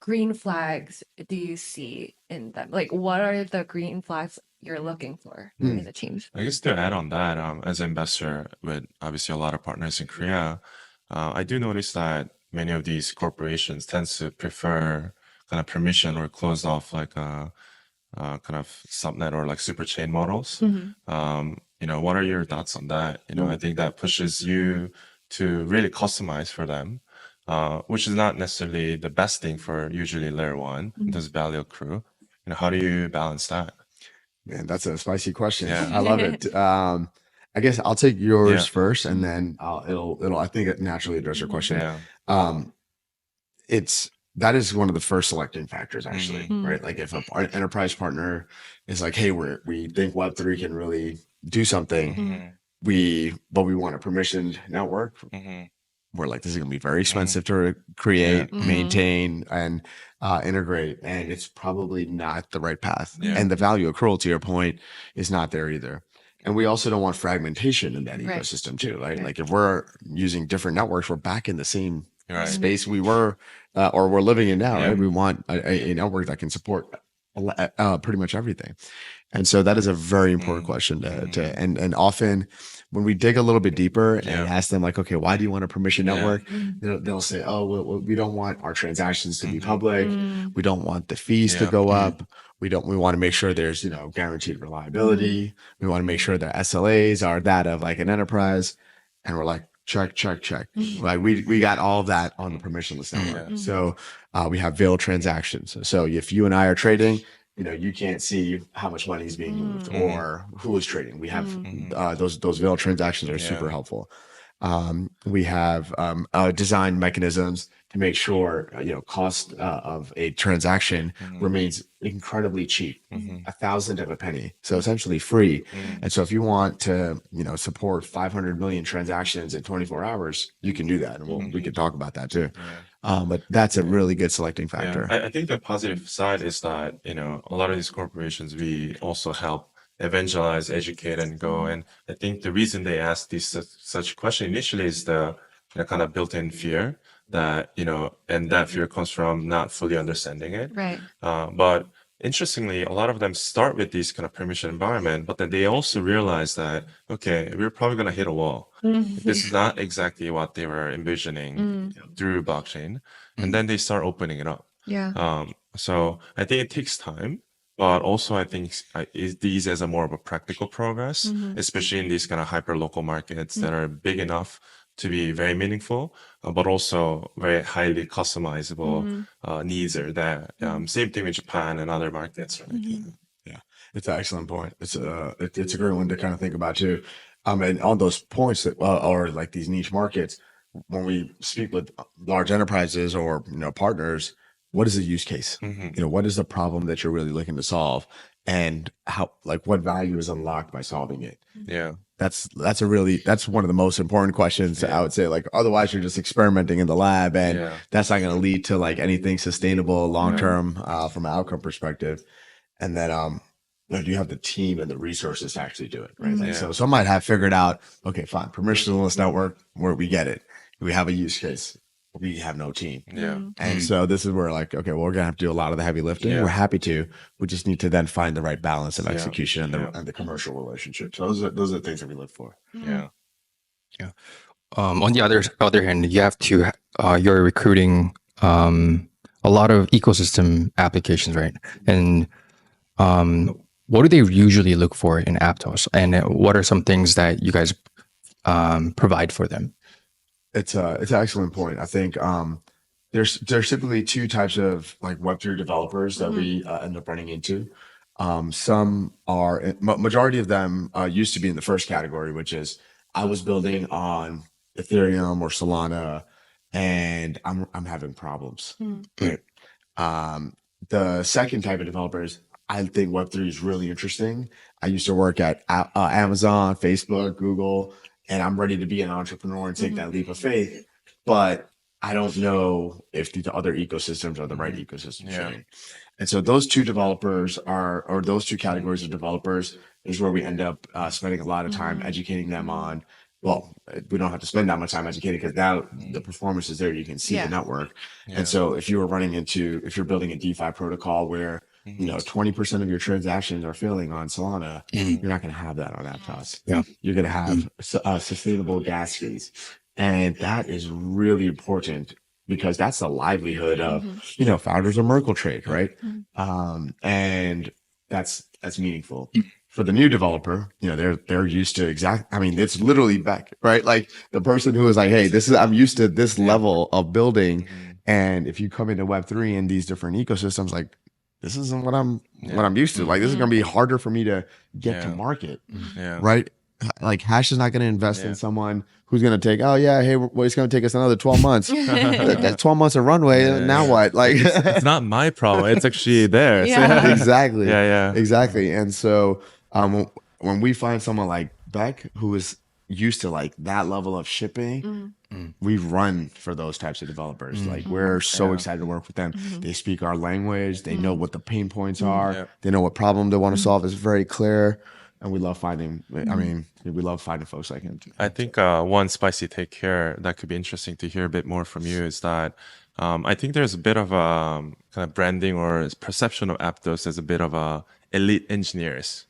green flags do you see in them? Like, what are the green flags you're looking for in the teams? I guess to add on that, as an investor with obviously a lot of partners in Korea, I do notice that many of these corporations tends to prefer kind of permission or closed off like kind of subnet or like super chain models. What are your thoughts on that? I think that pushes you to really customize for them, which is not necessarily the best thing for usually layer one, this value accrue. How do you balance that? Man, that's a spicy question. Yeah. I love it. I guess I'll take yours first, and then I think it naturally address your question. Yeah. That is one of the first selecting factors, actually, right? Like if an enterprise partner is like, hey, we think Web3 can really do something, but we want a permissioned network. We're like, this is going to be very expensive to create, maintain, and integrate, and it's probably not the right path. And the value accrual, to your point, is not there either. And we also don't want fragmentation in that ecosystem too, right? Like if we're using different networks, we're back in the same space we were, or we're living in now, right? We want a network that can support pretty much everything. And so that is a very important question and often when we dig a little bit deeper and ask them like, okay, why do you want a permission network? They'll say, oh, well, we don't want our transactions to be public. We don't want the fees to go up. We want to make sure there's, guaranteed reliability. We want to make sure their SLAs are that of like an enterprise. And we're like, check. Like we got all of that on the permissionless network. So we have veiled transactions. So if you and I are trading, you can't see how much money is being moved or who is trading. We have those veiled transactions are super helpful. We have design mechanisms to make sure cost of a transaction remains incredibly cheap, 1,000 of a penny, so essentially free. And so if you want to support 500 million transactions in 24 hours, you can do that, and we can talk about that too. But that's a really good selecting factor. I think the positive side is that a lot of these corporations, we also help evangelize, educate, and go. And I think the reason they ask this such question initially is the kind of built-in fear that and that fear comes from not fully understanding it. Right. But interestingly, a lot of them start with this kind of permission environment, but then they also realize that we're probably going to hit a wall. This is not exactly what they were envisioning through blockchain, and then they start opening it up. Yeah. So I think it takes time. But also, I think these as a more of a practical progress, especially in these kind of hyper local markets that are big enough to be very meaningful, but also very highly customizable needs are there. Same thing with Japan and other markets. Right? Yeah, it's an excellent point. It's a great one to kind of think about too. And on those points that, or like these niche markets, when we speak with large enterprises or, partners, what is the use case? What is the problem that you're really looking to solve, and how, like, what value is unlocked by solving it? Yeah. That's one of the most important questions. I would say, like, otherwise you're just experimenting in the lab, and that's not going to lead to like anything sustainable long term from an outcome perspective. And then do you have the team and the resources to actually do it, right? Like, so some might have figured out, okay, fine, permissionless network, where we get it, we have a use case, we have no team. And so this is where, like, okay, well, we're gonna have to do a lot of the heavy lifting. We're happy to. We just need to then find the right balance of execution and the commercial relationship. So those are the things that we look for. On the other hand, you have to you're recruiting a lot of ecosystem applications, right? And what do they usually look for in Aptos, and what are some things that you guys provide for them? It's an excellent point. I think there's typically two types of like Web3 developers that we end up running into. Some are, majority of them used to be in the first category, which is, I was building on Ethereum or Solana, and I'm having problems. Right? The second type of developers, I think Web3 is really interesting. I used to work at Amazon, Facebook, Google, and I'm ready to be an entrepreneur and take that leap of faith, but I don't know if the other ecosystems are the right ecosystem for me. And so those two developers or those two categories of developers is where we end up spending a lot of time educating them on. Well, we don't have to spend that much time educating, because now the performance is there. You can see the network. And so if you're building a DeFi protocol where 20% of your transactions are failing on Solana, you're not going to have that on Aptos. You're going to have sustainable gas fees. And that is really important, because that's the livelihood of, founders of Merkle trade, right? And that's meaningful. For the new developer, they're used to it's literally back, right? Like the person who is like, hey, I'm used to this level of building. And if you come into Web3 and these different ecosystems, like, this isn't what I'm used to. Like, this is going to be harder for me to get to market, right? Like, Hash is not going to invest in someone who's going to take, it's going to take us another 12 months. That's 12 months of runway. Now what? Like, it's not my problem. It's actually there. Exactly. Exactly. And so when we find someone like Beck, who is used to like that level of shipping, we run for those types of developers. Like, we're so excited to work with them. They speak our language. They know what the pain points are. They know what problem they want to solve. Is very clear. And we love finding, we love finding folks like him too. I think one spicy take here that could be interesting to hear a bit more from you is that I think there's a bit of a kind of branding or perception of Aptos as a bit of a elite engineers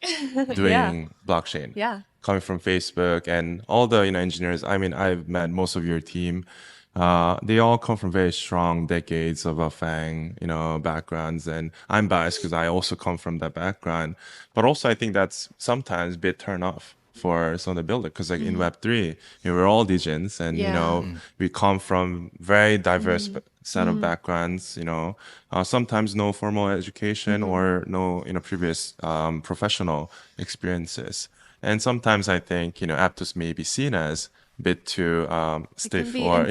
doing blockchain. Coming from Facebook and all the engineers. I mean, I've met most of your team. They all come from very strong decades of FANG, backgrounds, and I'm biased because I also come from that background. But also, I think that's sometimes a bit turn off for some of the builders, because like in Web3, we're all Digins, and we come from very diverse set of backgrounds. Sometimes no formal education or no previous professional experiences. And sometimes I think, Aptos may be seen as a bit too stiff or,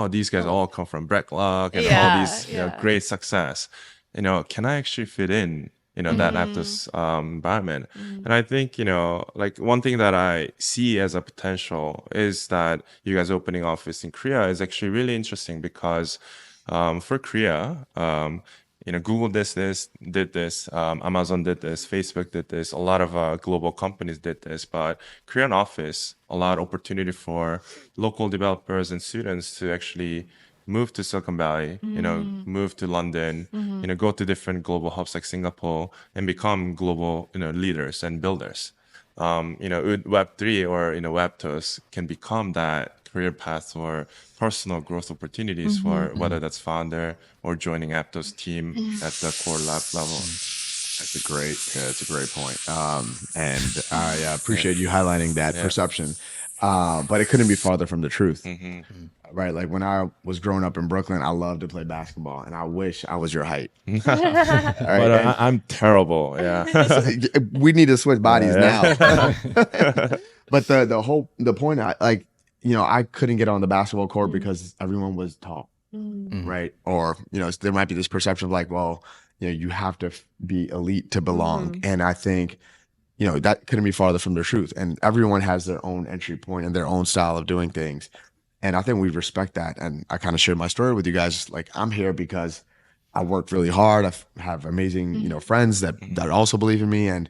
these guys all come from Brecklock and all these great success. Can I actually fit in, that Aptos environment? And I think, like one thing that I see as a potential is that you guys opening office in Korea is actually really interesting, because for Korea, Google did this, Amazon did this, Facebook did this, a lot of global companies did this, but Korean office, a lot of opportunity for local developers and students to actually move to Silicon Valley, move to London, go to different global hubs like Singapore and become global, leaders and builders. Web3 or, Aptos can become that career path or personal growth opportunities for whether that's founder or joining Aptos team at the core lab level. That's a great point. And I appreciate you highlighting that perception. But it couldn't be farther from the truth. Right? Like when I was growing up in Brooklyn, I loved to play basketball, and I wish I was your height. All right? But I'm terrible. Yeah. We need to switch bodies now. But the point, I couldn't get on the basketball court because everyone was tall, right? Or there might be this perception of like, well, you have to be elite to belong, and I think that couldn't be farther from the truth. And everyone has their own entry point and their own style of doing things. And I think we respect that. And I kind of shared my story with you guys. Like, I'm here because I worked really hard. I have amazing, friends that also believe in me. And,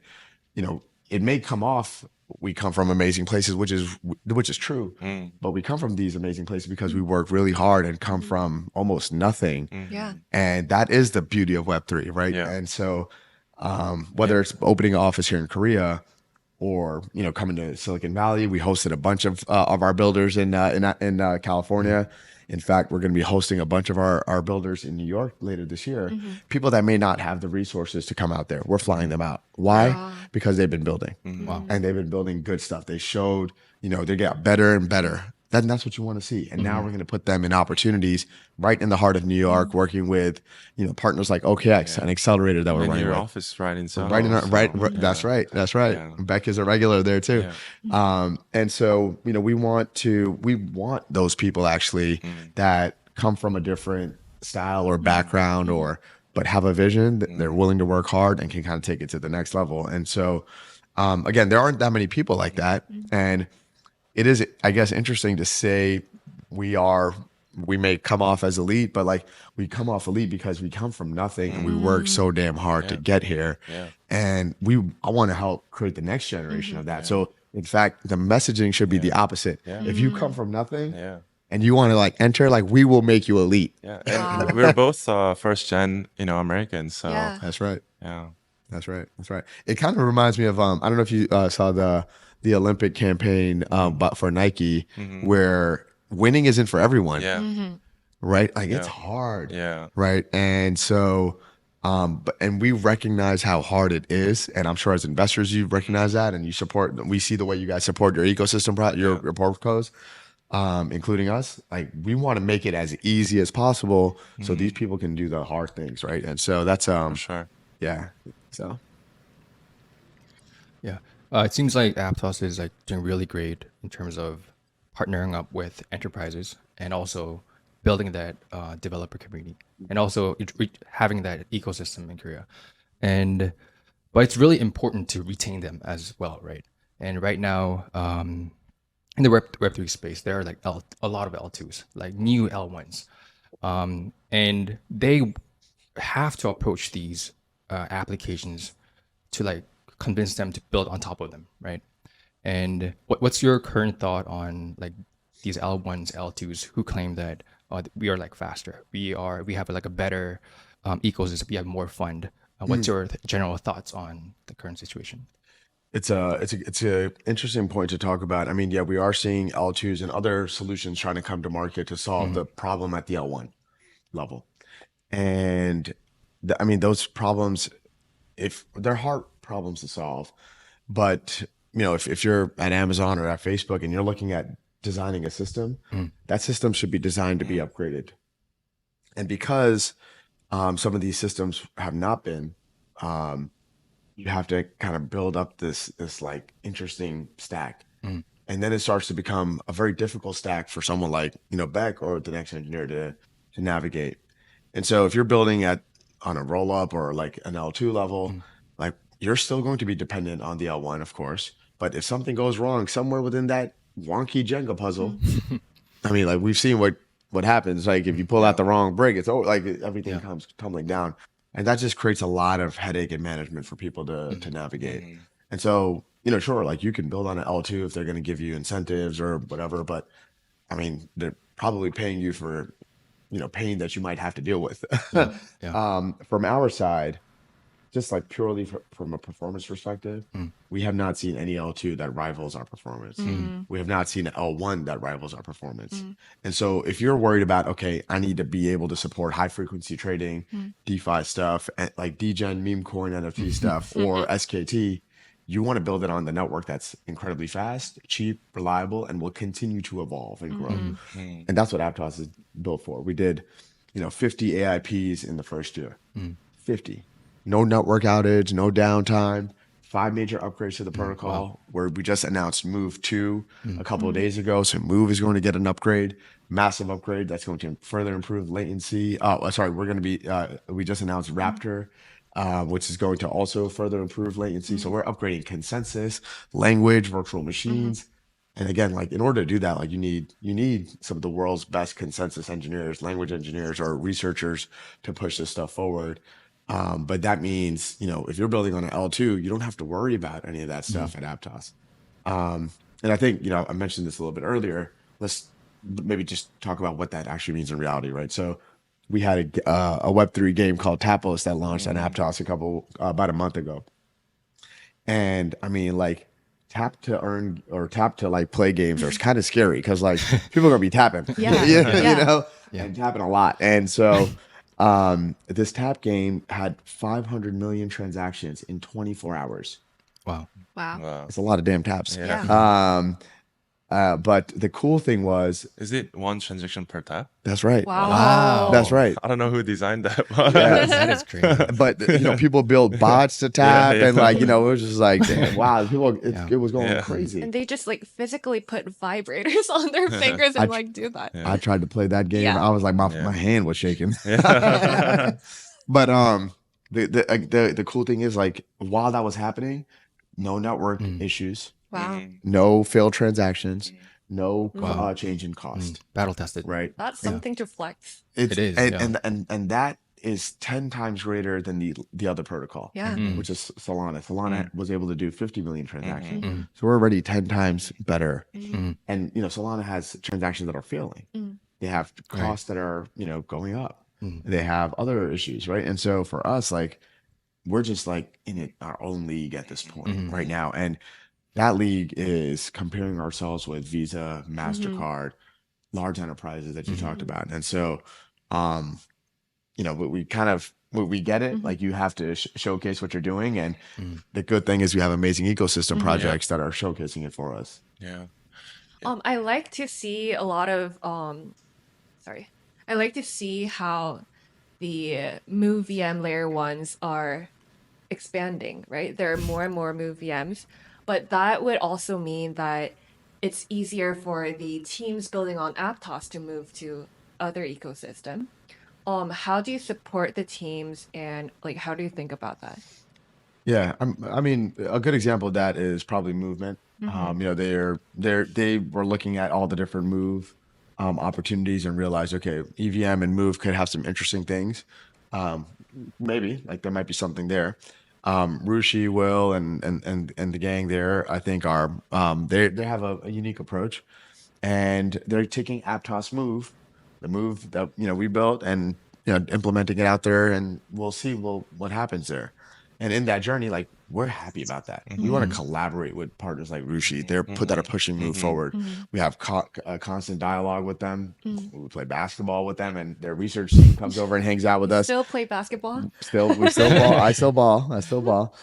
it may come off, we come from amazing places, which is true. But we come from these amazing places because we work really hard and come from almost nothing. Yeah. And that is the beauty of Web3, right? Yeah. And so whether it's opening an office here in Korea, or coming to Silicon Valley, we hosted a bunch of our builders in California. In fact, we're going to be hosting a bunch of our builders in New York later this year. People that may not have the resources to come out there, we're flying them out. Why? Because they've been building, and they've been building good stuff. They showed, they got better and better. That's what you want to see. And now we're going to put them in opportunities right in the heart of New York, working with, partners like OKX, an accelerator that we're running your with. office right in Soho. Right in our, right. That's right. That's right. Yeah. Beck is a regular there too. Yeah. And so, we want those people actually that come from a different style or background but have a vision that they're willing to work hard and can kind of take it to the next level. And so, again, there aren't that many people like that. And it is, I guess, interesting to say we may come off as elite, but like we come off elite because we come from nothing and we work so damn hard to get here. Yeah. And I want to help create the next generation of that. So in fact, the messaging should be the opposite. Yeah. If you come from nothing and you want to like enter, like we will make you elite. Yeah. And we're both first gen, Americans. So that's right. Yeah. That's right. That's right. It kind of reminds me of, I don't know if you saw the Olympic campaign but for Nike, where winning isn't for everyone. Yeah. Right? Like it's hard. Yeah. Right. And so and we recognize how hard it is. And I'm sure as investors you recognize that, and we see the way you guys support your ecosystem, your portcos, including us. Like we want to make it as easy as possible so these people can do the hard things, right? And so that's for sure. Yeah. So yeah. It seems like Aptos is like doing really great in terms of partnering up with enterprises and also building that developer community and also having that ecosystem in Korea. But it's really important to retain them as well, right? And right now, in the Web3 space, there are like a lot of L2s, like new L1s. And they have to approach these applications to like convince them to build on top of them, right? And what's your current thought on like these L1s, L2s who claim that we are like faster, we have like a better ecosystem, we have more fund? What's your general thoughts on the current situation? It's a interesting point to talk about. I mean, yeah, we are seeing L2s and other solutions trying to come to market to solve the problem at the L1 level. And I mean, those problems, if they're hard problems to solve, but if you're at Amazon or at Facebook and you're looking at designing a system, that system should be designed to be upgraded. And because some of these systems have not been, you have to kind of build up this like interesting stack. And then it starts to become a very difficult stack for someone like, Beck or the next engineer to navigate. And so if you're building on a roll up or like an L2 level, like you're still going to be dependent on the L1, of course. But if something goes wrong somewhere within that wonky Jenga puzzle, I mean, like we've seen what happens. Like if you pull out the wrong brick, it's over, like everything comes tumbling down. And that just creates a lot of headache and management for people to navigate. And so, sure, like you can build on an L2 if they're going to give you incentives or whatever, but I mean, they're probably paying you for, pain that you might have to deal with. From our side, just like purely from a performance perspective, we have not seen any L2 that rivals our performance. We have not seen an L1 that rivals our performance. And so if you're worried about, okay, I need to be able to support high frequency trading, DeFi stuff, and like DGen, meme coin, NFT stuff, or SKT, you want to build it on the network that's incredibly fast, cheap, reliable, and will continue to evolve and grow. And that's what Aptos is built for. We did, 50 AIPs in the first year. 50. No network outage, no downtime. 5 major upgrades to the protocol, where we just announced Move 2 a couple of days ago. So Move is going to get an upgrade, massive upgrade that's going to further improve latency. We're going to be, we just announced Raptor, which is going to also further improve latency. So we're upgrading ConsenSys, language, virtual machines. And again, like in order to do that, like you need some of the world's best consensus engineers, language engineers, or researchers to push this stuff forward. But that means, if you're building on an L2, you don't have to worry about any of that stuff at Aptos. And I think, I mentioned this a little bit earlier. Let's maybe just talk about what that actually means in reality, right? So we had a Web3 game called Tapos that launched on Aptos about a month ago. And I mean, like, tap to earn or tap to like play games are kind of scary because like people are gonna be tapping, and tapping a lot. And so this tap game had 500 million transactions in 24 hours. Wow. It's a lot of damn taps. But the cool thing was, is it one transaction per tap? That's right. Wow. That's right. I don't know who designed that. But That is crazy. But people build bots to tap, and like it was just like, damn, wow, it was going crazy. And they just like physically put vibrators on their fingers and like do that. I tried to play that game. Yeah. I was like, my hand was shaking. But the cool thing is, like, while that was happening, no network issues. Wow. No failed transactions, no change in cost. Battle tested. Right. That's something to flex. It is, and that is 10 times greater than the other protocol. Yeah. Which is Solana. Solana was able to do 50 million transactions. So we're already 10 times better. And Solana has transactions that are failing. They have costs that are going up. They have other issues, right? And so for us, like, we're just like in our own league at this point right now. And that league is comparing ourselves with Visa, MasterCard, large enterprises that you talked about. And so, we get it. Like, you have to showcase what you're doing. And the good thing is we have amazing ecosystem projects that are showcasing it for us. Yeah. I like to see a lot of, I like to see how the Move VM layer ones are expanding, right? There are more and more Move VMs. But that would also mean that it's easier for the teams building on Aptos to move to other ecosystem. How do you support the teams, and like how do you think about that? Yeah, I mean, a good example of that is probably Movement. They were looking at all the different Move opportunities and realized, okay, EVM and Move could have some interesting things. Maybe like there might be something there. Rushi, Will, and the gang there, I think are they have a unique approach, and they're taking Aptos Move, the Move that we built, and implementing it out there, and we'll see what happens there. And in that journey, like, we're happy about that. We want to collaborate with partners like Rushi. They're pushing Move forward. We have a constant dialogue with them. We play basketball with them, and their research team comes over and hangs out with us. Still play basketball? We still ball. I still ball.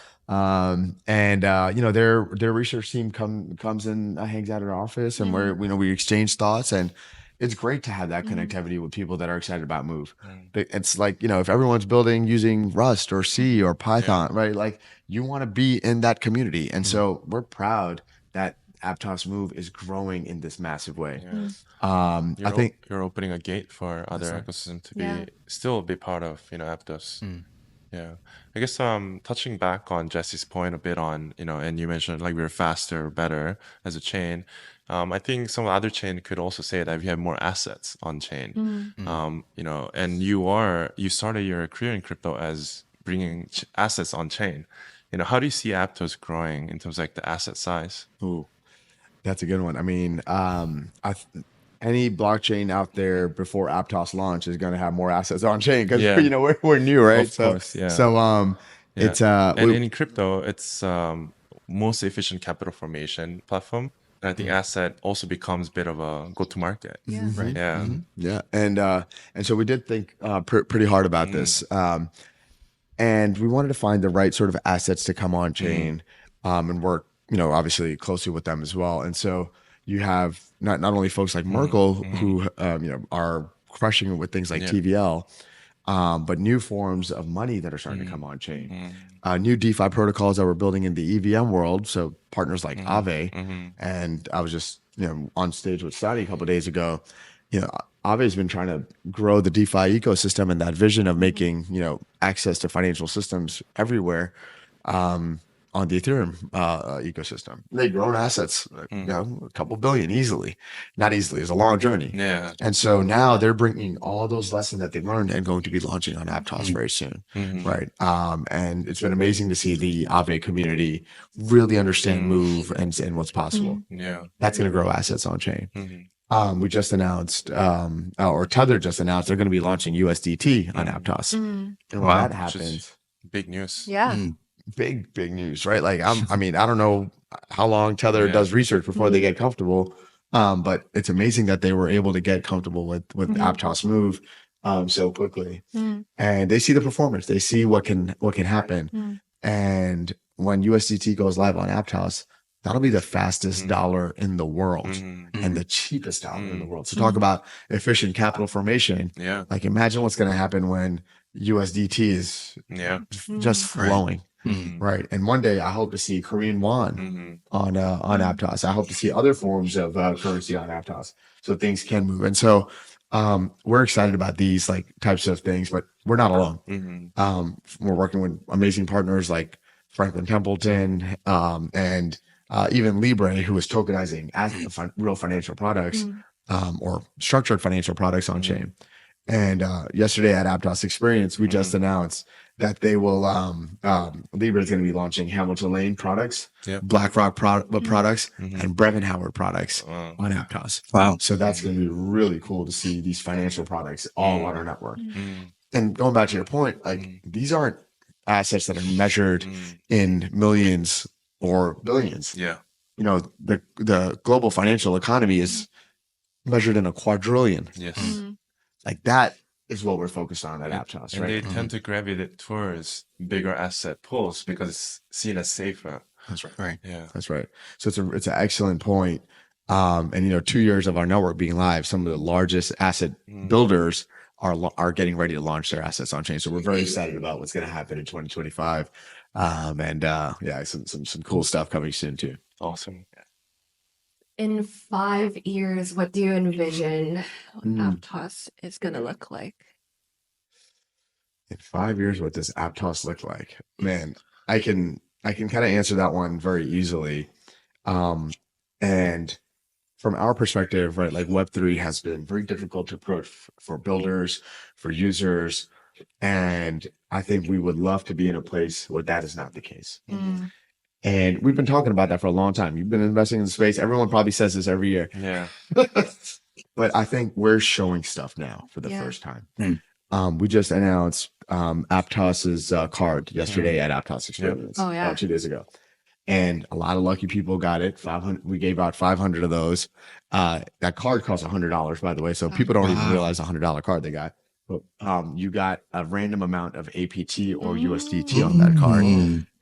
Their research team comes and hangs out at our office, and we exchange thoughts, and it's great to have that connectivity with people that are excited about Move. It's like, if everyone's building using Rust or C or Python, right? Like, you want to be in that community. And so we're proud that Aptos Move is growing in this massive way. I think you're opening a gate for other ecosystems to still be part of, Aptos. Yeah. I guess touching back on Jesse's point a bit on, and you mentioned like we're faster, better as a chain. I think some other chain could also say that we have more assets on chain. And you started your career in crypto as bringing assets on chain. How do you see Aptos growing in terms of like the asset size? Ooh, that's a good one. I mean, any blockchain out there before Aptos launch is going to have more assets on chain because we're new, right? Of course, yeah. So it's and in crypto, it's most efficient capital formation platform. And I think asset also becomes a bit of a go-to-market. Yeah. Right. Yeah. Yeah, and so we did think pretty hard about this, and we wanted to find the right sort of assets to come on chain, and work, obviously closely with them as well. And so you have not only folks like Merkle who, are crushing it with things like TVL, but new forms of money that are starting to come on chain. New DeFi protocols that we're building in the EVM world. So partners like Aave, and I was just on stage with Saudi a couple of days ago. Aave's been trying to grow the DeFi ecosystem and that vision of making access to financial systems everywhere. On the Ethereum ecosystem, they've grown assets, a couple billion easily. Not easily, it's a long journey. Yeah. And so now they're bringing all those lessons that they've learned and going to be launching on Aptos very soon, right? And it's been amazing to see the Aave community really understand Move and what's possible. Yeah. That's going to grow assets on chain. We just announced, or Tether just announced, they're going to be launching USDT on Aptos. And when that happens, big news. Yeah. big news, right? Like I don't know how long Tether does research before they get comfortable, but it's amazing that they were able to get comfortable with Aptos Move so quickly, and they see the performance, they see what can happen, and when USDT goes live on Aptos, that'll be the fastest dollar in the world and the cheapest dollar in the world. So talk about efficient capital formation. Yeah. Like imagine what's going to happen when USDT is just flowing. Right. And one day I hope to see Korean won on Aptos. I hope to see other forms of currency on Aptos so things can move. And so we're excited about these like types of things, but we're not alone. We're working with amazing partners like Franklin Templeton and even Libre, who is tokenizing real financial products or structured financial products on chain. And yesterday at Aptos Experience, we just announced that they will, Libre is going to be launching Hamilton Lane products, BlackRock products, and Brevin Howard products on Aptos. Wow. So that's going to be really cool to see these financial products all on our network. And going back to your point, like these aren't assets that are measured in millions or billions. Yeah. The global financial economy is measured in a quadrillion. Yes. Like that is what we're focused on at Aptos, and right? they tend to gravitate towards bigger asset pools because it's seen as safer. That's right. Right. Yeah. That's right. So it's an excellent point. And 2 years of our network being live, some of the largest asset builders are getting ready to launch their assets on chain. So we're very excited about what's going to happen in 2025. Some cool stuff coming soon too. Awesome. In 5 years, what do you envision Aptos is going to look like? In 5 years, what does Aptos look like? Man, I can kind of answer that one very easily. And from our perspective, right, like Web3 has been very difficult to approach for builders, for users. And I think we would love to be in a place where that is not the case. And we've been talking about that for a long time. You've been investing in the space. Everyone probably says this every year. Yeah. But I think we're showing stuff now for the first time. We just announced Aptos's card yesterday at Aptos Experience. 2 days ago. And a lot of lucky people got it. 500. We gave out 500 of those. That card costs $100, by the way. So people don't even realize the $100 card they got. But you got a random amount of APT or USDT on that card.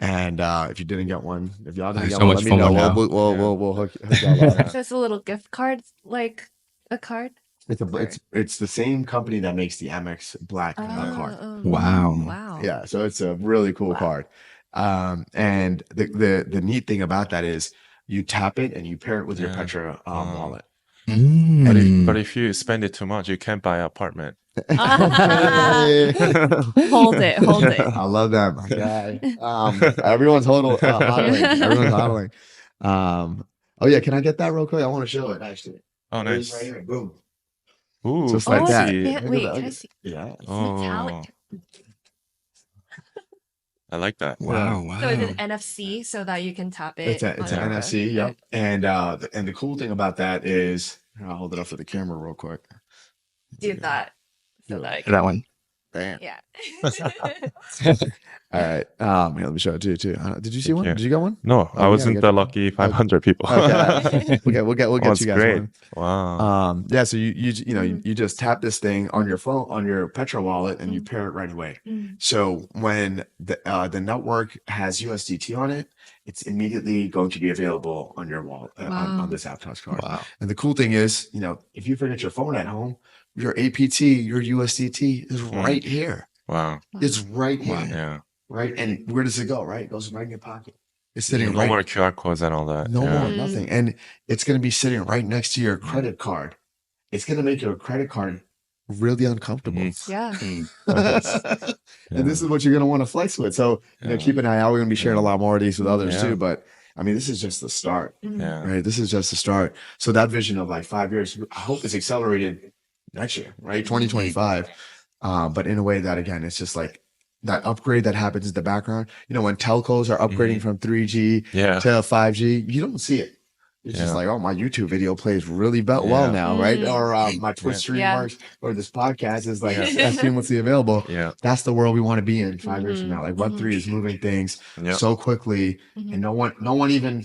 And if you didn't get one, if y'all didn't get one, let me know. We'll hook y'all up. So it's a little gift card, like a card? It's the same company that makes the Amex Black card. Wow. Yeah, so it's a really cool card. And the neat thing about that is you tap it and you pair it with your Petra wallet. But if you spend it too much, you can't buy an apartment. Hold it. I love that, my guy. Everyone's hodling. Everyone's hodling. Oh yeah, can I get that real quick? I want to show it actually. Oh, nice. Right here. Boom. Ooh, Just like that. Wait, can I see? Yeah. It's metallic. I like that. Wow. So it's an NFC so that you can tap it. It's an NFC, yep. And the cool thing about that is, I'll hold it up for the camera real quick. Do that. So like That one. Bam. Yeah. All right. Here, let me show it to you too. Did you see one? you. Did you get one? No, Oh, I we wasn't gotta the get- lucky 500 people. Okay. we'll get Oh, it's you guys great. one. Wow. Yeah, so you just tap this thing on your phone, on your Petro wallet, and you pair it right away. So when the network has USDT on it, it's immediately going to be available on your wallet on this Aptos card. Wow. And the cool thing is, if you forget your phone at home, your APT, your USDT is right here. Wow. It's right here, Yeah. right? And where does it go? Right, it goes right in your pocket. It's sitting No right. more QR codes and all that. No yeah. more, nothing. And it's going to be sitting right next to your credit card. It's going to make your credit card really uncomfortable. Yeah. And this is what you're going to want to flex with. So, keep an eye out. We're going to be sharing a lot more of these with others Yeah. too. But I mean, this is just the start, Yeah. right? This is just the start. So that vision of like 5 years, I hope it's accelerated next year, right? 2025. But in a way that, again, it's just like that upgrade that happens in the background. When telcos are upgrading from 3G Yeah. to 5G, you don't see it. It's just like, oh, my YouTube video plays really well now, right? Or my Twitch stream works, or this podcast is like seamlessly available. Yeah. That's the world we want to be in 5 years from now. Like Web3 is moving things Yeah. so quickly, and no one even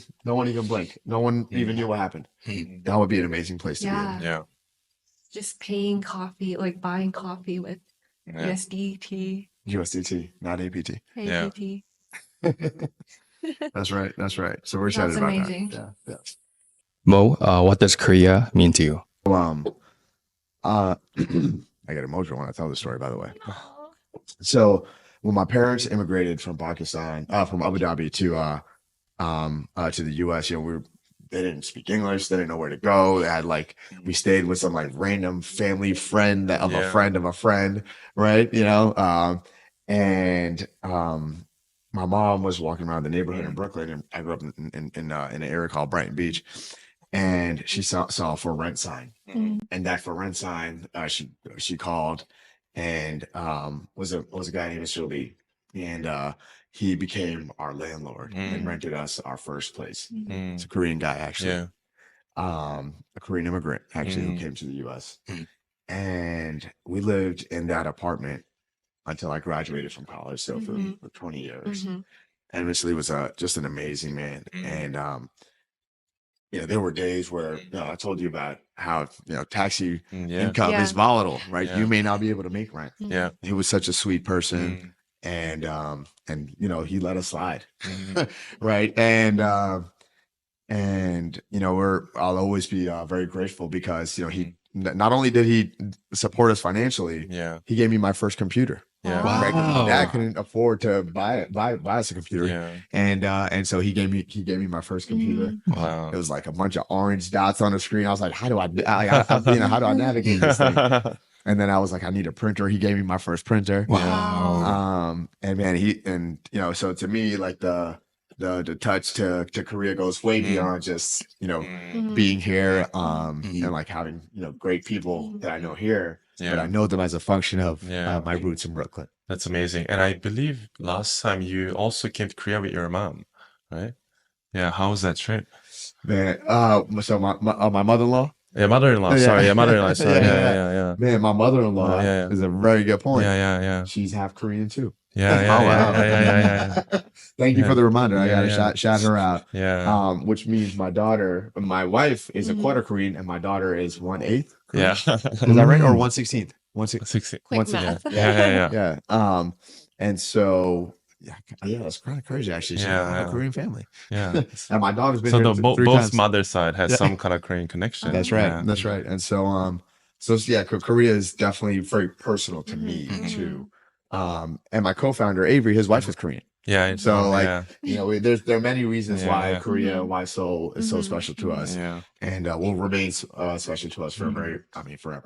blinked. No one even knew what happened. That would be an amazing place to Yeah. be. Yeah. Just paying coffee, like buying coffee with Yeah. USDT, USDT, not APT. Yeah. APT. That's right. That's right. So we're excited That's about amazing. that. Yeah. Mo, what does Korea mean to you? I get emotional when I tell this story, by the way. So when my parents immigrated from Pakistan, from Abu Dhabi to the US, they didn't speak English. They didn't know where to go. They had we stayed with some random family friend of a friend of a friend, right? My mom was walking around the neighborhood in Brooklyn, and I grew up in an area called Brighton Beach, and she saw a for rent sign, and that for rent sign, she called, and was a guy named Mr. Lee, and he became our landlord and rented us our first place. It's a Korean guy, actually. Yeah. A Korean immigrant, actually, who came to the US. And we lived in that apartment until I graduated from college, so for 20 years. And Mr. Lee was just an amazing man. And there were days where I told you about how taxi income Yeah. is volatile, right? Yeah. You may not be able to make rent. Yeah. He was such a sweet person, and he let us slide, right? And I'll always be very grateful because he not only did he support us financially, Yeah. he gave me my first computer. Yeah. Wow. Right? 'Cause my dad couldn't afford to buy us a computer, Yeah. and so he gave me my first computer. Wow. It was like a bunch of orange dots on the screen. I was like, how do I navigate this thing? And then I was like, I need a printer. He gave me my first printer. Wow. And man, so to me, like the touch to Korea goes way beyond just, being here, and like having, great people that I know here, but I know them as a function of my roots in Brooklyn. That's amazing. And I believe last time you also came to Korea with your mom, right? Yeah. How was that trip? Man, so my mother-in-law, Yeah, mother-in-law. Yeah. Sorry, yeah, mother-in-law. Sorry. Yeah. Man, my mother-in-law Yeah. is a very good point. Yeah. She's half Korean too. Yeah. Oh, wow. Yeah. Thank you for the reminder. I Yeah, gotta shout her out. Yeah. Which means my wife is a quarter Korean and my daughter is 1/8. Yeah. Is that right? Or 1/16? 60. Quick math. Yeah. Yeah. And so that's kind of crazy actually. She's a Korean family. Yeah. And my daughter's been So here the three both times. mother side has some kind of Korean connection. That's right. Yeah. That's right. And so Korea is definitely very personal to me too. And my co-founder Avery, his wife is Korean. Yeah. So yeah. there are many reasons why Yeah. Korea, why Seoul is so special to us, Yeah. and will remain special to us forever.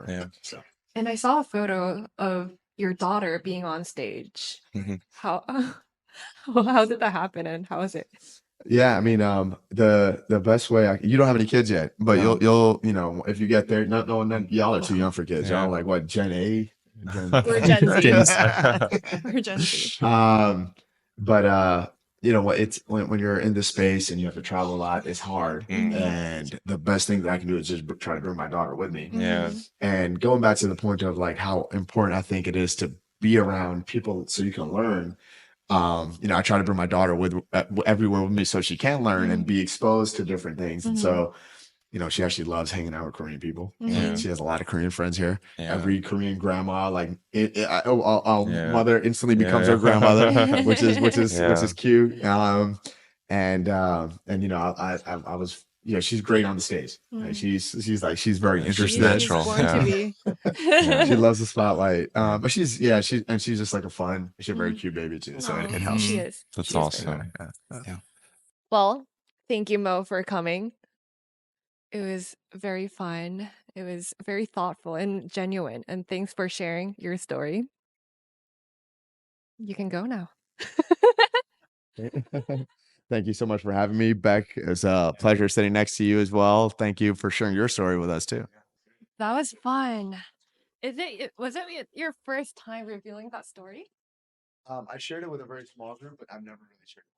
Yeah. So And I saw a photo of your daughter being on stage. Mhm. How did that happen, and how is it? yeah, I mean, the best way you don't have any kids yet, but No. you'll if you get there, y'all are too young for kids. Yeah. Y'all like what, Gen A? We're Gen Z. Gen Z. We're Gen Z. But it's when you're in this space and you have to travel a lot, it's hard. And the best thing that I can do is just try to bring my daughter with me. Yeah. And going back to the point of like how important I think it is to be around people so you can learn. I try to bring my daughter with everywhere with me so she can learn and be exposed to different things. And so, she actually loves hanging out with Korean people. She has a lot of Korean friends here. Every Korean grandma, like mother instantly becomes her grandmother, which is cute. I was, she's great on the stage. Like, she's very interested. natural. She's born to be. She loves the spotlight. But she's just like she's a very cute baby too. So it helps. She is. That's She is awesome. Well, thank you, Mo, for coming. It was very fun. It was very thoughtful and genuine. And thanks for sharing your story. You can go now. Thank you so much for having me, Beck. It was a pleasure sitting next to you as well. Thank you for sharing your story with us too. That was fun. Was it your first time revealing that story? I shared it with a very small group, but I've never really shared it.